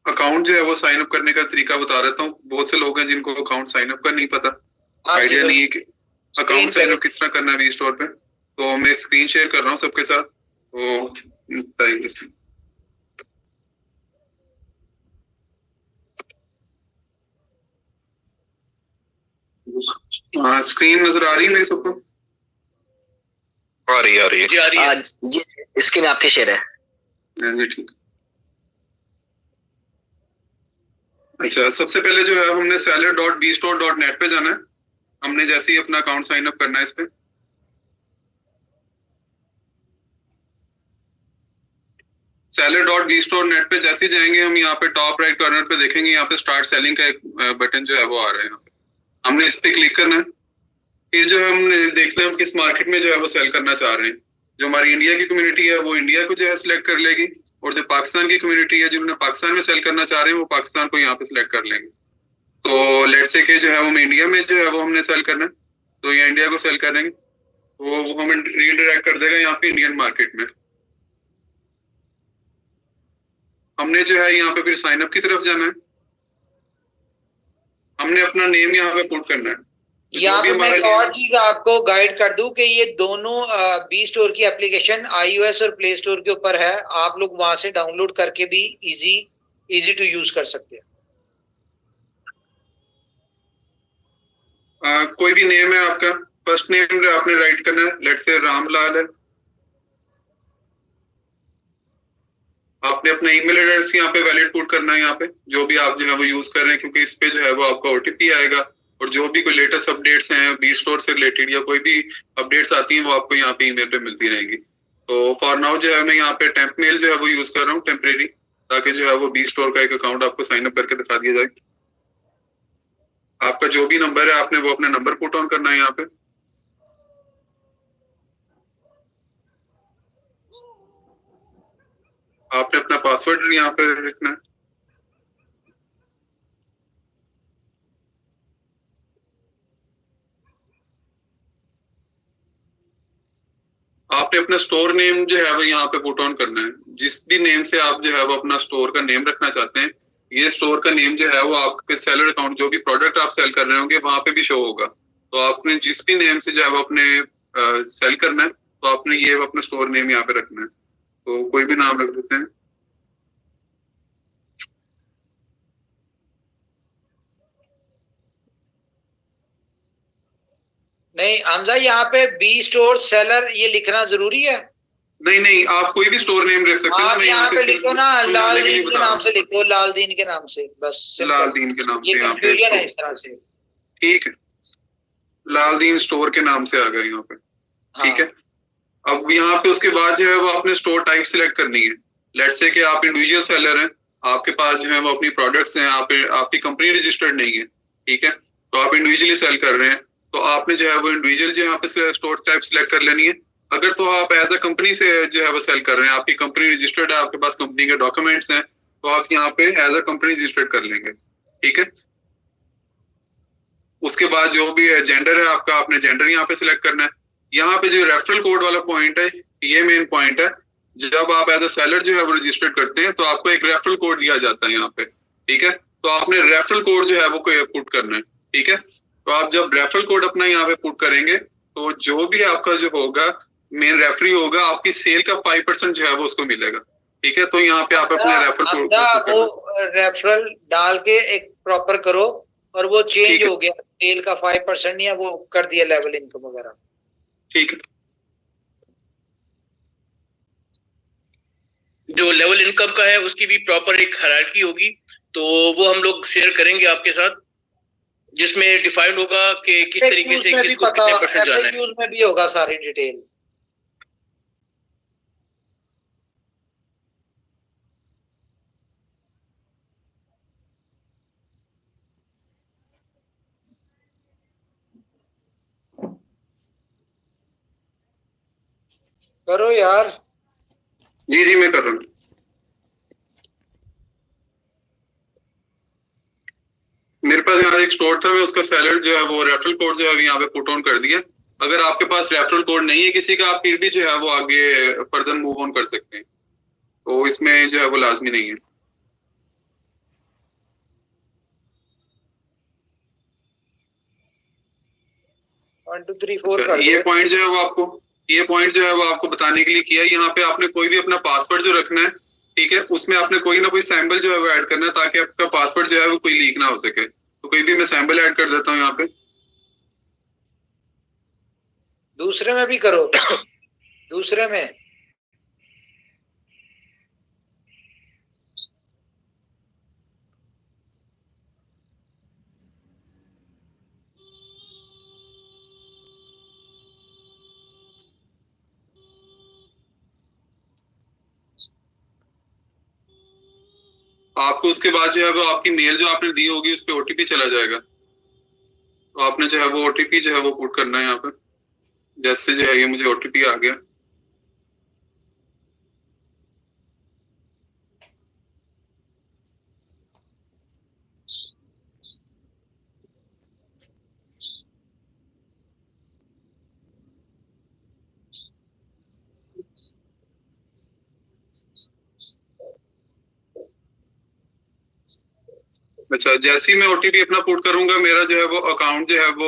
अकाउंट जो है वो साइन अप करने का तरीका बता देता हूँ। बहुत से लोग हैं जिनको अकाउंट साइन अप का नहीं पता, आइडिया नहीं है कि अकाउंट साइन अप किस तरह करना है बी स्टोर पे। तो मैं स्क्रीन शेयर कर रहा हूँ सबके साथ। तो हाँ, स्क्रीन नजर आ रही है मेरी सबको? आ रही है जी, आ रही है जी। स्क्रीन आपकी शेयर है जी, ठीक। अच्छा, सबसे पहले जो है हमने seller.bstore.net पे जाना है। हमने जैसे ही अपना अकाउंट साइन अप करना है इस पे। seller.bstore.net पे जैसे ही जाएंगे हम यहाँ पे टॉप राइट कॉर्नर पे देखेंगे, यहाँ पे स्टार्ट सेलिंग का एक बटन जो है वो आ रहा है। यहाँ पे हमने इस पे क्लिक करना है। फिर जो है हमने देखना है हम किस मार्केट में जो है वो सेल करना चाह रहे हैं। जो हमारी इंडिया की कम्युनिटी है वो इंडिया को जो है सिलेक्ट कर लेगी, और जो पाकिस्तान की कम्युनिटी है जिन्होंने पाकिस्तान में सेल करना चाह रहे हैं वो पाकिस्तान को यहाँ पे सिलेक्ट कर लेंगे। तो लेट्स से कि जो है हम इंडिया में जो है वो हमने सेल करना है, तो यहाँ इंडिया को सेल करेंगे तो वो हमें रीडायरेक्ट कर देगा यहाँ पे इंडियन मार्केट में। हमने जो है यहाँ पे फिर साइन अप की तरफ जाना है। हमने अपना नेम यहाँ पे पुट करना है। यहाँ पे मैं एक और चीज आपको गाइड कर दूं कि ये दोनों बी स्टोर की एप्लीकेशन iOS और प्ले स्टोर के ऊपर है। आप लोग वहां से डाउनलोड करके भी इजी टू यूज कर सकते हैं। कोई भी नेम है आपका, फर्स्ट नेम जो आपने राइट करना है, लेट्स से रामलाल है। आपने अपना ईमेल एड्रेस यहाँ पे वैलिड पुट करना है, यहाँ पे जो भी आप जो है वो यूज कर रहे हैं, क्योंकि इस पे जो है वो आपका OTP आएगा, और जो भी कोई लेटेस्ट अपडेट्स हैं बी स्टोर से रिलेटेड या कोई भी अपडेट्स आती हैं वो आपको यहाँ पे ईमेल पे मिलती रहेंगी। तो फॉर नाउ जो है मैं यहाँ पे टेम्प मेल जो है वो यूज कर रहा हूँ टेम्परेरी, ताकि जो है वो बी स्टोर का एक अकाउंट आपको साइन अप करके दिखा दिया जाए। आपका जो भी नंबर है आपने वो अपना नंबर पुट ऑन करना है यहाँ पे। आपने अपना पासवर्ड यहाँ पे लिखना है। आपने अपना स्टोर नेम जो है वो यहाँ पे पुट ऑन करना है। जिस भी नेम से आप जो है वो अपना स्टोर का नेम रखना चाहते हैं, ये स्टोर का नेम जो है वो आपके सेलर अकाउंट, जो भी प्रोडक्ट आप सेल कर रहे होंगे वहां पे भी शो होगा। तो आपने जिस भी नेम से जो है वो अपने सेल करना है, तो आपने ये अपना स्टोर नेम यहाँ पे रखना है। तो कोई भी नाम रख देते हैं। नहीं हमजा, यहाँ पे बी स्टोर सेलर ये लिखना जरूरी है? नहीं, आप कोई भी स्टोर नेम रख सकते हैं। आप यहाँ पे लिखो ना लालदीन के नाम से, लिखो लालदीन के नाम से, बस लालदीन के नाम से। कंफ्यूजन है इस तरह से। ठीक है, लालदीन स्टोर के नाम से आ गए यहाँ पे। ठीक है, अब यहाँ पे उसके बाद जो है वो आपने स्टोर टाइप सिलेक्ट करनी है। लेट्स से कि आप इंडिविजुअल सेलर हैं, आपके पास जो है वो अपनी प्रोडक्ट्स हैं, आपकी कंपनी रजिस्टर्ड नहीं है। ठीक है, तो आप इंडिविजुअली सेल कर रहे हैं, तो आपने जो है वो इंडिविजुअल जो यहाँ पे स्टोर टाइप सिलेक्ट कर लेनी है। अगर तो आप एज अ कंपनी से जो है वो सेल कर रहे हैं, आपकी कंपनी रजिस्टर्ड है, आपके पास कंपनी के डॉक्यूमेंट्स हैं, तो आप यहाँ पे एज अ कंपनी रजिस्टर्ड कर लेंगे। ठीक है, उसके बाद जो भी जेंडर है आपका, आपने जेंडर यहाँ पे सिलेक्ट करना है। यहाँ पे जो रेफरल कोड वाला पॉइंट है, ये मेन पॉइंट है। जब आप एज अ सेलर जो है वो रजिस्टर करते हैं तो आपको एक रेफरल कोड दिया जाता है यहाँ पे, ठीक है। तो आपने रेफरल कोड जो है वो पुट करना है, ठीक है। तो आप जब रेफरल कोड अपना यहाँ पे पुट करेंगे तो जो भी आपका जो होगा मेन रेफरी होगा, आपकी सेल का 5% जो है वो उसको मिलेगा, ठीक है। तो यहाँ पे आप अपने रेफरल कोड वो रेफरल डाल के एक प्रॉपर करो और वो चेंज हो गया, सेल का 5% या वो कर दिया लेवल इनकम वगैरह, ठीक है। जो लेवल इनकम का है उसकी भी प्रॉपर एक हायरार्की होगी, तो वो हम लोग शेयर करेंगे आपके साथ, जिसमें डिफाइंड होगा कि किस तरीके से किसको कितने परसेंट जाना है। में भी होगा सारी डिटेल। करो यार। जी जी मैं कर रहा हूँ। मेरे पास यहाँ एक स्टोर था, मैं उसका सेलर जो है वो रेफरल कोड जो है यहाँ पे पुट ऑन कर दिया। अगर आपके पास रेफरल कोड नहीं है किसी का, आप फिर भी जो है वो आगे फर्दर मूव ऑन कर सकते हैं, तो इसमें जो है वो लाजमी नहीं है। अच्छा, ये पॉइंट जो है वो आपको बताने के लिए किया है। यहाँ पे आपने कोई भी अपना पासवर्ड जो रखना है, ठीक है, उसमें आपने कोई ना कोई सैंपल जो है वो ऐड करना है ताकि आपका पासवर्ड जो है वो कोई लीक ना हो सके। तो कोई भी मैं सैंपल ऐड कर देता हूँ यहाँ पे। दूसरे में भी करो। दूसरे में आपको उसके बाद जो है वो आपकी मेल जो आपने दी होगी उस पर ओटीपी चला जाएगा, तो आपने जो है वो ओटीपी जो है वो पुट करना है यहाँ पे। जैसे जो है ये मुझे ओटीपी आ गया, अच्छा जैसे ही मैं ओटीपी अपना पुट करूंगा मेरा जो है वो अकाउंट जो है वो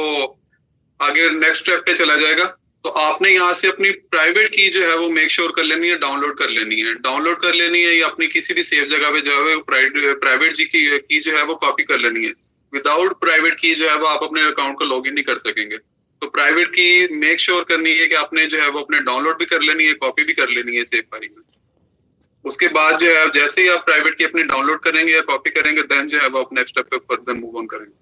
आगे नेक्स्ट स्टेप पे चला जाएगा। तो आपने यहाँ से अपनी प्राइवेट की जो है वो मेक श्योर कर लेनी है, डाउनलोड कर लेनी है, या अपनी किसी भी सेफ जगह पे जो है वो प्राइवेट की जो है वो कॉपी कर लेनी है। विदाउट प्राइवेट की जो है वो आप अपने अकाउंट को लॉग इन नहीं कर सकेंगे। तो प्राइवेट की मेक श्योर करनी है कि आपने जो है वो अपने डाउनलोड भी कर लेनी है, कॉपी भी कर लेनी है सेफ फाइल में। उसके बाद जो है जैसे ही आप प्राइवेट की अपनी डाउनलोड करेंगे या कॉपी करेंगे, देन जो है वो आप नेक्स्ट स्टेप पे फर्दर मूव ऑन करेंगे।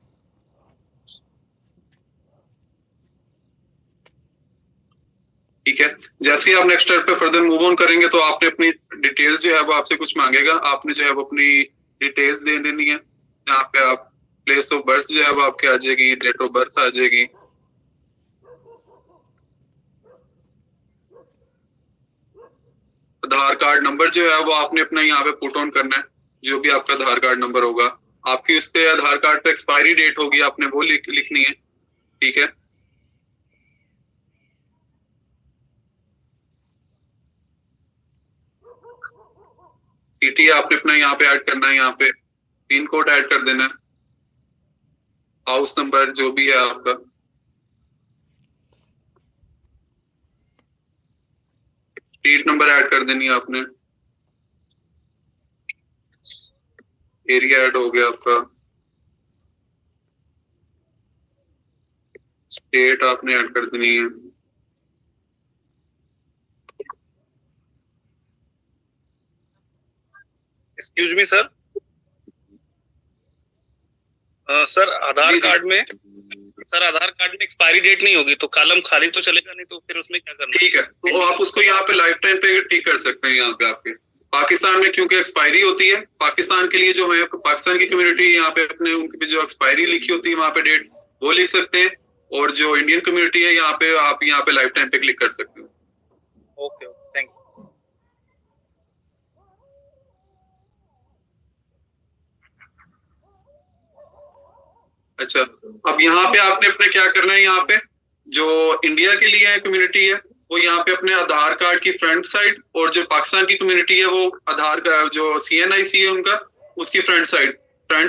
ठीक है, जैसे ही आप नेक्स्ट स्टेप पे फर्दर मूव ऑन करेंगे तो आपने अपनी डिटेल्स जो है वो आपसे कुछ मांगेगा, आपने जो है वो अपनी डिटेल्स दे देनी है। यहाँ पे आप प्लेस ऑफ बर्थ जो है वो आपके आ जाएगी, डेट ऑफ बर्थ आ जाएगी, आधार कार्ड नंबर जो है वो आपने अपना यहाँ पे पुट ऑन करना है। जो भी आपका आधार कार्ड नंबर होगा, आपकी उस पे आधार कार्ड पे एक्सपायरी डेट होगी, आपने वो लिखनी है, ठीक है। सिटी आपने अपना यहाँ पे ऐड करना है, यहाँ पे पिन कोड ऐड कर देना है, हाउस नंबर जो भी है आपका, स्ट्रीट नंबर ऐड कर देनी है आपने, एरिया ऐड हो गया आपका, स्टेट आपने ऐड कर देनी है। एक्सक्यूज मी सर, सर आधार कार्ड में एक्सपायरी डेट नहीं होगी तो कॉलम खाली तो चलेगा नहीं, तो फिर उसमें क्या करना? ठीक है, तो आप उसको यहाँ पे लाइफ टाइम पे टिक कर सकते हैं। यहाँ पे आपके पाकिस्तान में क्योंकि एक्सपायरी होती है, पाकिस्तान के लिए जो है पाकिस्तान की कम्युनिटी यहाँ पे अपने उनकी जो एक्सपायरी लिखी होती है वहाँ पे डेट वो लिख सकते हैं, और जो इंडियन कम्युनिटी है यहाँ पे आप यहाँ पे लाइफ टाइम पे क्लिक कर सकते हैं। Okay, thank you. अच्छा, अब यहाँ पे आपने अपने क्या करना है, यहाँ पे जो इंडिया के लिए कम्युनिटी है वो यहाँ पे अपने आधार कार्ड की फ्रंट साइड, और जो पाकिस्तान की कम्युनिटी है वो आधार का जो CNIC है उनका, उसकी फ्रंट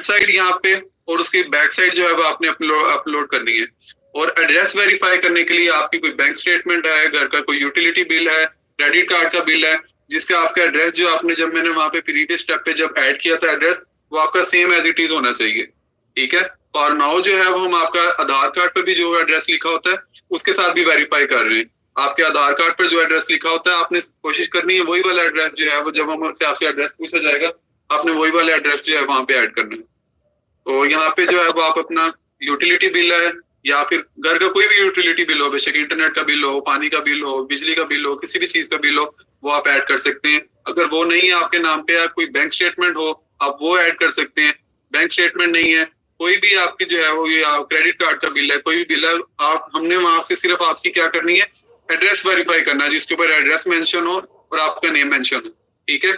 साइड यहाँ पे, और उसकी बैक साइड जो है वो आपने अपलोड करनी है। और एड्रेस वेरीफाई करने के लिए आपकी कोई बैंक स्टेटमेंट है, घर का कोई यूटिलिटी बिल है, क्रेडिट कार्ड का बिल है, जिसका आपका एड्रेस जो आपने, जब मैंने वहां पे प्रीवियस स्टेप पे जब ऐड किया था एड्रेस, वो आपका सेम एज इट इज होना चाहिए। ठीक है। और नाउ जो है वो हम आपका आधार कार्ड पर भी जो एड्रेस लिखा होता है उसके साथ भी वेरीफाई कर रहे हैं। आपके आधार कार्ड पर जो एड्रेस लिखा होता है आपने कोशिश करनी है वही वाला एड्रेस जो है वो, जब हमसे आपसे एड्रेस पूछा जाएगा आपने वही वाला एड्रेस जो है वहां पे ऐड करना है। तो यहाँ पे जो है वो आप अपना यूटिलिटी बिल है या फिर घर का कोई भी यूटिलिटी बिल हो, बेशक इंटरनेट का बिल हो, पानी का बिल हो, बिजली का बिल हो, किसी भी चीज का बिल हो, वो आप ऐड कर सकते हैं। अगर वो नहीं है आपके नाम पे, या कोई बैंक स्टेटमेंट हो आप वो ऐड कर सकते हैं। बैंक स्टेटमेंट नहीं है, कोई भी आपकी जो है वो क्रेडिट कार्ड का बिल है, कोई भी बिल है, आप हमने वहां से सिर्फ आपकी क्या करनी है, एड्रेस वेरीफाई करना है, जिसके ऊपर एड्रेस मेंशन हो और आपका नेम मेंशन हो। ठीक है,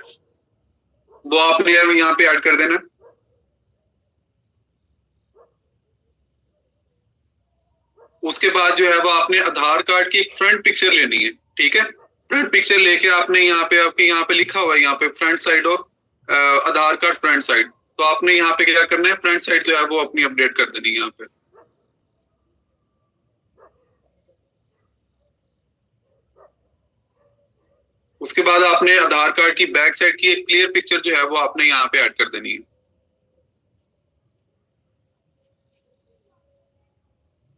वो आपने यहाँ पे ऐड कर देना। उसके बाद जो है वो आपने आधार कार्ड की एक फ्रंट पिक्चर लेनी है। ठीक है, फ्रंट पिक्चर लेके आपने यहाँ पे, आपके यहाँ पे लिखा हुआ है यहाँ पे फ्रंट साइड और आधार कार्ड फ्रंट साइड, तो आपने यहाँ पे क्या करना है, फ्रंट साइड जो है वो अपनी अपडेट कर देनी है यहाँ पे। उसके बाद आपने आधार कार्ड की बैक साइड की एक क्लियर पिक्चर जो है वो आपने यहाँ पे ऐड कर देनी है।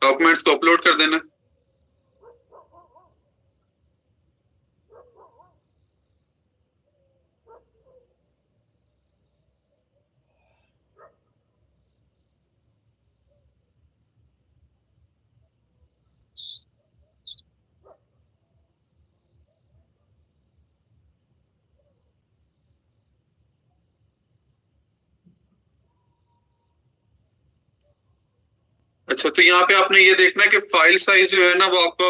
डॉक्यूमेंट्स को अपलोड कर देना। अच्छा, तो यहाँ पे आपने ये देखना है कि फाइल साइज जो है ना वो आपका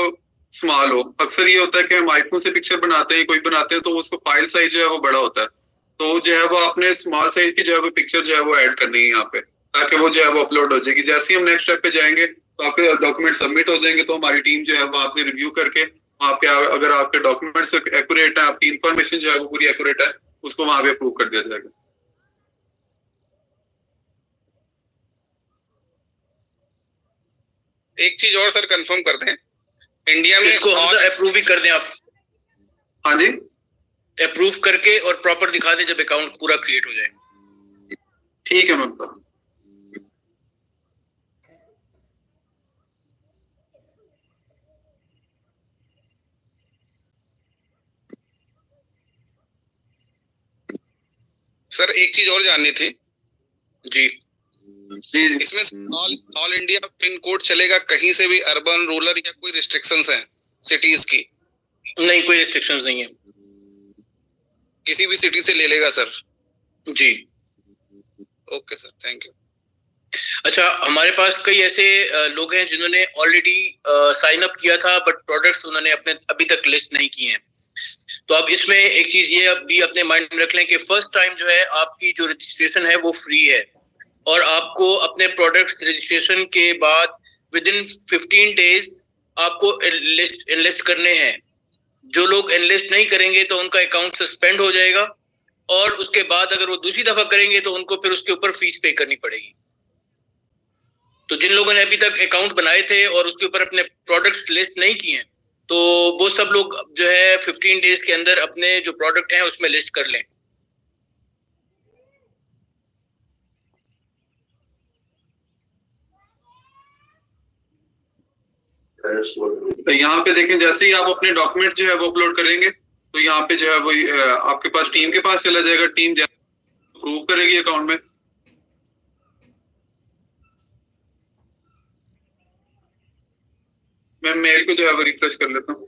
स्मॉल हो। अक्सर ये होता है कि हम आईफोन से पिक्चर बनाते हैं, कोई बनाते हैं तो उसको फाइल साइज जो है वो बड़ा होता है, तो जो है वो आपने स्मॉल साइज की जो है वो पिक्चर जो है वो ऐड करनी है यहाँ पे, ताकि वो जो है वो अपलोड हो जाएगी। जैसे ही हम नेक्स्ट स्टेप पे जाएंगे तो आपके डॉक्यूमेंट सबमिट हो जाएंगे, तो हमारी टीम जो है वो आपसे रिव्यू करके आपके, अगर आपके डॉक्यूमेंट्स एक्यूरेट है, आपकी इन्फॉर्मेशन जो है वो पूरी एक्यूरेट है, उसको वहां पे अप्रूव कर दिया जाएगा। एक चीज और सर कंफर्म कर दें, इंडिया में इसको हम अप्रूव भी कर दें आप? हाँ जी, अप्रूव करके और प्रॉपर दिखा दें जब अकाउंट पूरा क्रिएट हो जाए। ठीक है मैम। सर एक चीज और जाननी थी जी। जी, इसमें ऑल इंडिया पिन कोड चलेगा, कहीं से भी, अर्बन रूरल, या कोई रिस्ट्रिक्शंस हैं सिटीज की? नहीं, कोई रिस्ट्रिक्शंस नहीं है, किसी भी सिटी से ले लेगा सर? जी। Okay sir, thank you. अच्छा, हमारे पास कई ऐसे लोग हैं जिन्होंने ऑलरेडी साइन अप किया था बट प्रोडक्ट्स उन्होंने अपने अभी तक लिस्ट नहीं किए हैं। तो अब इसमें एक चीज ये भी अपने माइंड में रख लें कि फर्स्ट टाइम जो है आपकी जो रजिस्ट्रेशन है वो फ्री है, और आपको अपने प्रोडक्ट रजिस्ट्रेशन के बाद विद इन 15 डेज आपको इनलिस्ट करने हैं। जो लोग इनलिस्ट नहीं करेंगे तो उनका अकाउंट सस्पेंड हो जाएगा, और उसके बाद अगर वो दूसरी दफा करेंगे तो उनको फिर उसके ऊपर फीस पे करनी पड़ेगी। तो जिन लोगों ने अभी तक अकाउंट बनाए थे और उसके ऊपर अपने प्रोडक्ट्स लिस्ट नहीं किए हैं, तो वो सब लोग जो है 15 डेज के अंदर अपने जो प्रोडक्ट हैं उसमें लिस्ट कर लें। तो यहाँ पे देखें, जैसे ही आप अपने डॉक्यूमेंट जो है वो अपलोड करेंगे तो यहाँ पे जो है वो आपके पास टीम के पास चला जाएगा, टीम अप्रूव करेगी अकाउंट में। मैं मेल को जो है वो रिफ्रेश कर लेता हूँ।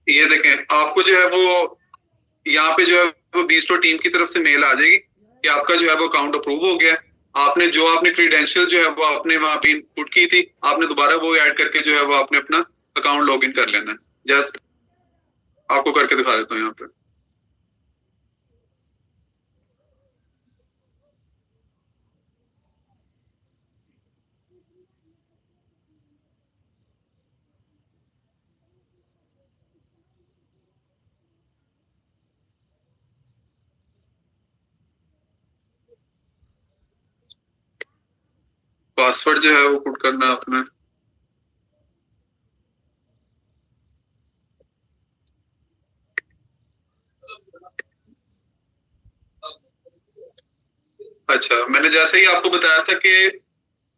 ये देखें, आपको जो है वो यहाँ पे जो है वो बीस्टो टीम की तरफ से मेल आ जाएगी कि आपका जो है वो अकाउंट अप्रूव हो गया है। आपने क्रीडेंशियल जो है वो आपने वहां पे इनपुट की थी, आपने दोबारा वो ऐड करके जो है वो आपने अपना अकाउंट लॉग इन कर लेना है। जस्ट आपको करके दिखा देता हूँ यहाँ पे। पासवर्ड जो है वो पुट करना है आपने। अच्छा, मैंने जैसे ही आपको बताया था कि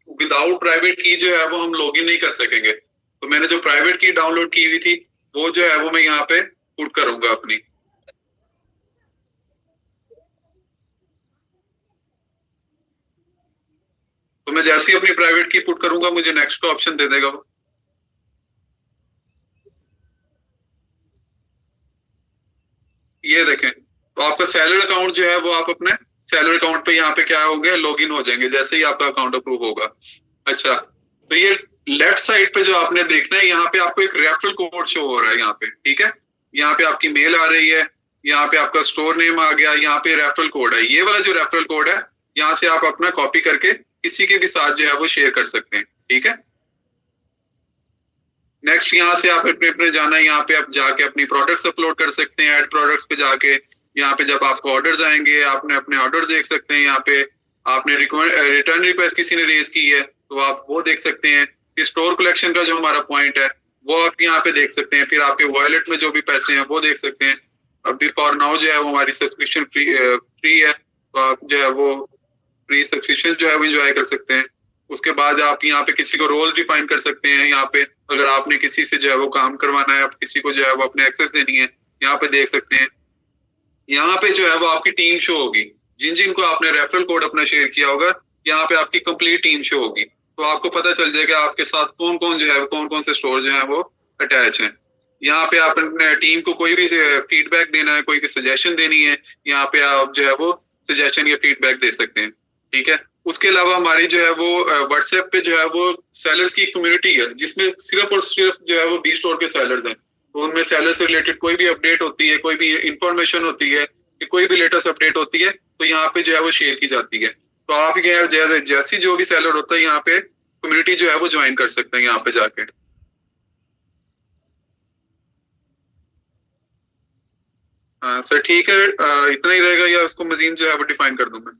विदाउट प्राइवेट की जो है वो हम लॉगिन नहीं कर सकेंगे, तो मैंने जो प्राइवेट की डाउनलोड की हुई थी वो जो है वो मैं यहाँ पे पुट करूंगा अपनी। तो मैं जैसे ही अपनी प्राइवेट की पुट करूंगा मुझे नेक्स्ट का ऑप्शन दे देगा वो। ये देखें, तो आपका सैलरी अकाउंट जो है वो आप अपने सैलरी अकाउंट पे यहाँ पे क्या होंगे, लॉगिन हो जाएंगे जैसे ही आपका अकाउंट अप्रूव होगा। अच्छा, तो ये लेफ्ट साइड पे जो आपने देखना है, यहाँ पे आपको एक रेफरल कोड शो हो रहा है यहाँ पे, ठीक है। यहाँ पे आपकी मेल आ रही है, यहाँ पे आपका स्टोर नेम आ गया, यहाँ पे रेफरल कोड है। ये वाला जो रेफरल कोड है, यहाँ से आप अपना कॉपी करके किसी के भी साथ जो है वो शेयर कर सकते हैं, ठीक है। नेक्स्ट यहाँ से आप अपने अपने जाना है, यहाँ पे आप जाके अपनी प्रोडक्ट्स अपलोड कर सकते हैं। ऐड प्रोडक्ट्स पे जाके यहाँ पे जब आपको ऑर्डर्स आएंगे, आपने अपने ऑर्डर्स देख सकते हैं। यहाँ पे आपने रिटर्न रिक्वेस्ट किसी ने रेज की है तो आप वो देख सकते हैं। कि स्टोर कलेक्शन का जो हमारा पॉइंट है वो आप यहाँ पे देख सकते हैं। फिर आपके वॉलेट में जो भी पैसे हैं वो देख सकते हैं। अभी फॉर नाउ जो है वो हमारी सब्सक्रिप्शन फ्री है, तो आप जो है वो फ्री सब्सक्रिप्शन जो है वो इंजॉय कर सकते हैं। उसके बाद आप यहाँ पे किसी को रोल डिफाइन कर सकते हैं। यहाँ पे अगर आपने किसी से जो है वो काम करवाना है, आप किसी को जो है वो अपने एक्सेस देनी है, यहाँ पे देख सकते हैं। यहाँ पे जो है वो आपकी टीम शो होगी, जिन जिन को आपने रेफरल कोड अपना शेयर किया होगा, यहाँ पे आपकी कंप्लीट टीम शो होगी। तो आपको पता चल जाएगा आपके साथ कौन कौन जो है, कौन कौन से स्टोर जो है वो अटैच हैं। यहाँ पे आप अपने टीम को कोई भी फीडबैक देना है, कोई भी सजेशन देनी है, यहाँ पे आप जो है वो सजेशन या फीडबैक दे सकते हैं, ठीक है। उसके अलावा हमारी जो है वो व्हाट्सएप पे जो है वो सेलर्स की कम्युनिटी है, जिसमें सिर्फ और सिर्फ जो है वो बी स्टोर के सेलर्स हैं। तो उनमें सेलर से रिलेटेड कोई भी अपडेट होती है, कोई भी इंफॉर्मेशन होती है, कि कोई भी लेटेस्ट अपडेट होती है, तो यहाँ पे जो है वो शेयर की जाती है। तो आप जैसी जो भी सेलर होता है यहाँ पे कम्युनिटी जो है वो ज्वाइन कर सकते हैं यहाँ पे जाके। हाँ सर, ठीक है, इतना ही रहेगा या उसको मजीद जो है वो डिफाइन कर दूं मैं?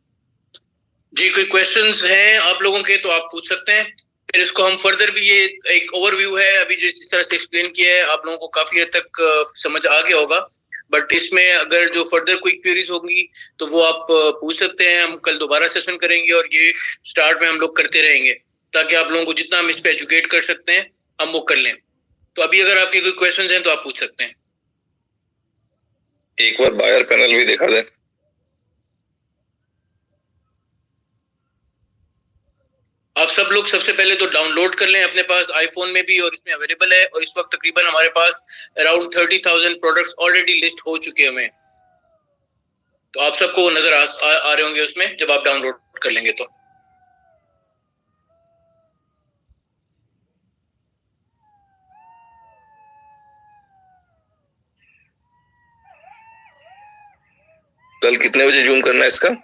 जी, कोई क्वेश्चंस हैं आप लोगों के तो आप पूछ सकते हैं। फिर इसको हम फर्दर भी, ये एक ओवरव्यू है, अभी जिस तरह से एक्सप्लेन किया है आप लोगों को काफी हद तक समझ आ गया होगा। बट इसमें अगर जो फर्दर कोई क्वेरीज होंगी तो वो आप पूछ सकते हैं। हम कल दोबारा सेशन करेंगे और ये स्टार्ट में हम लोग करते रहेंगे, ताकि आप लोगों को जितना हम इस पे एजुकेट कर सकते हैं हम वो कर लें। तो अभी अगर आपके कोई क्वेश्चंस हैं तो आप पूछ सकते हैं। एक बार बायर पैनल भी देखा जाए। आप सब लोग सबसे पहले तो डाउनलोड कर लें अपने पास, आईफोन में भी और इसमें अवेलेबल है। और इस वक्त तकरीबन हमारे पास अराउंड 30,000 प्रोडक्ट्स ऑलरेडी लिस्ट हो चुके हैं। तो आप सबको नजर आ रहे होंगे उसमें जब आप डाउनलोड कर लेंगे तो। कल कितने बजे जूम करना है इसका?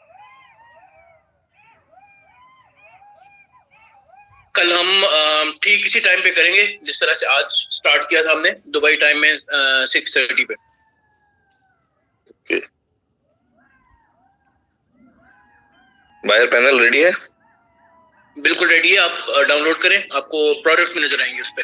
कल हम ठीक इसी टाइम पे करेंगे जिस तरह से आज स्टार्ट किया था हमने, दुबई टाइम में 6:30 पे। बायर पैनल रेडी है? बिल्कुल रेडी है, आप डाउनलोड करें, आपको प्रोडक्ट में नजर आएंगे उस पर।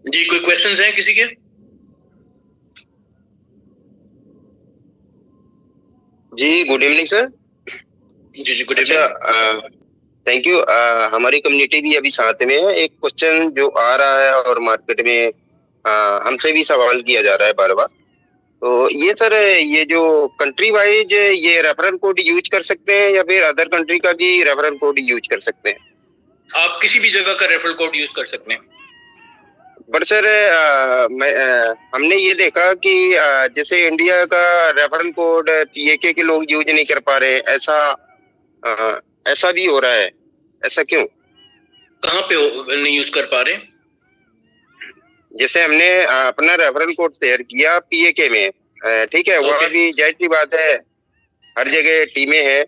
जी, कोई क्वेश्चंस हैं किसी के? जी गुड इवनिंग सर। जी गुड इवनिंग। Thank you. हमारी कम्युनिटी भी अभी साथ में है। एक क्वेश्चन जो आ रहा है और मार्केट में हमसे भी सवाल किया जा रहा है बार बार, तो ये सर, ये जो कंट्री वाइज ये रेफरल कोड यूज कर सकते हैं या फिर अदर कंट्री का भी रेफरल कोड यूज कर सकते हैं? आप किसी भी जगह का रेफरल कोड यूज कर सकते हैं। बट सर हमने ये देखा कि जैसे इंडिया का रेफरल कोड पीएके के लोग यूज नहीं कर पा रहे, ऐसा भी हो रहा है, ऐसा क्यों? कहाँ पे नहीं यूज कर पा रहे? जैसे हमने अपना रेफरल कोड शेयर किया पीएके में, ठीक है, वहाँ भी जाहिर सी बात है हर जगह टीमें हैं,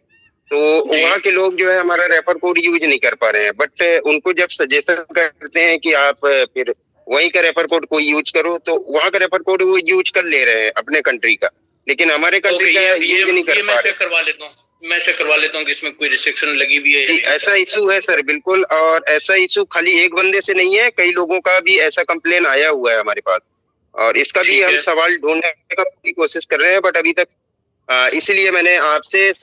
तो वहाँ के लोग जो है हमारा रेफर कोड यूज नहीं कर पा रहे हैं। बट उनको जब सजेशन करते हैं कि आप फिर वहीं का रेफर कोड कोई यूज करो, तो वहाँ का रेफर कोड वो यूज कर ले रहे हैं अपने कंट्री का, लेकिन हमारे कंट्री का यूज नहीं कर पा रहे। मैं चेक करवा लेता हूँ कि इसमें कोई रिस्ट्रिक्शन लगी भी है। ऐसा इशू है सर, बिल्कुल। और ऐसा इशू खाली एक बंदे से नहीं है, कई लोगों का भी ऐसा कंप्लेन आया हुआ है हमारे पास, और इसका भी हम सवाल ढूंढने की कोशिश कर रहे हैं, बट अभी तक इसलिए मैंने आपसे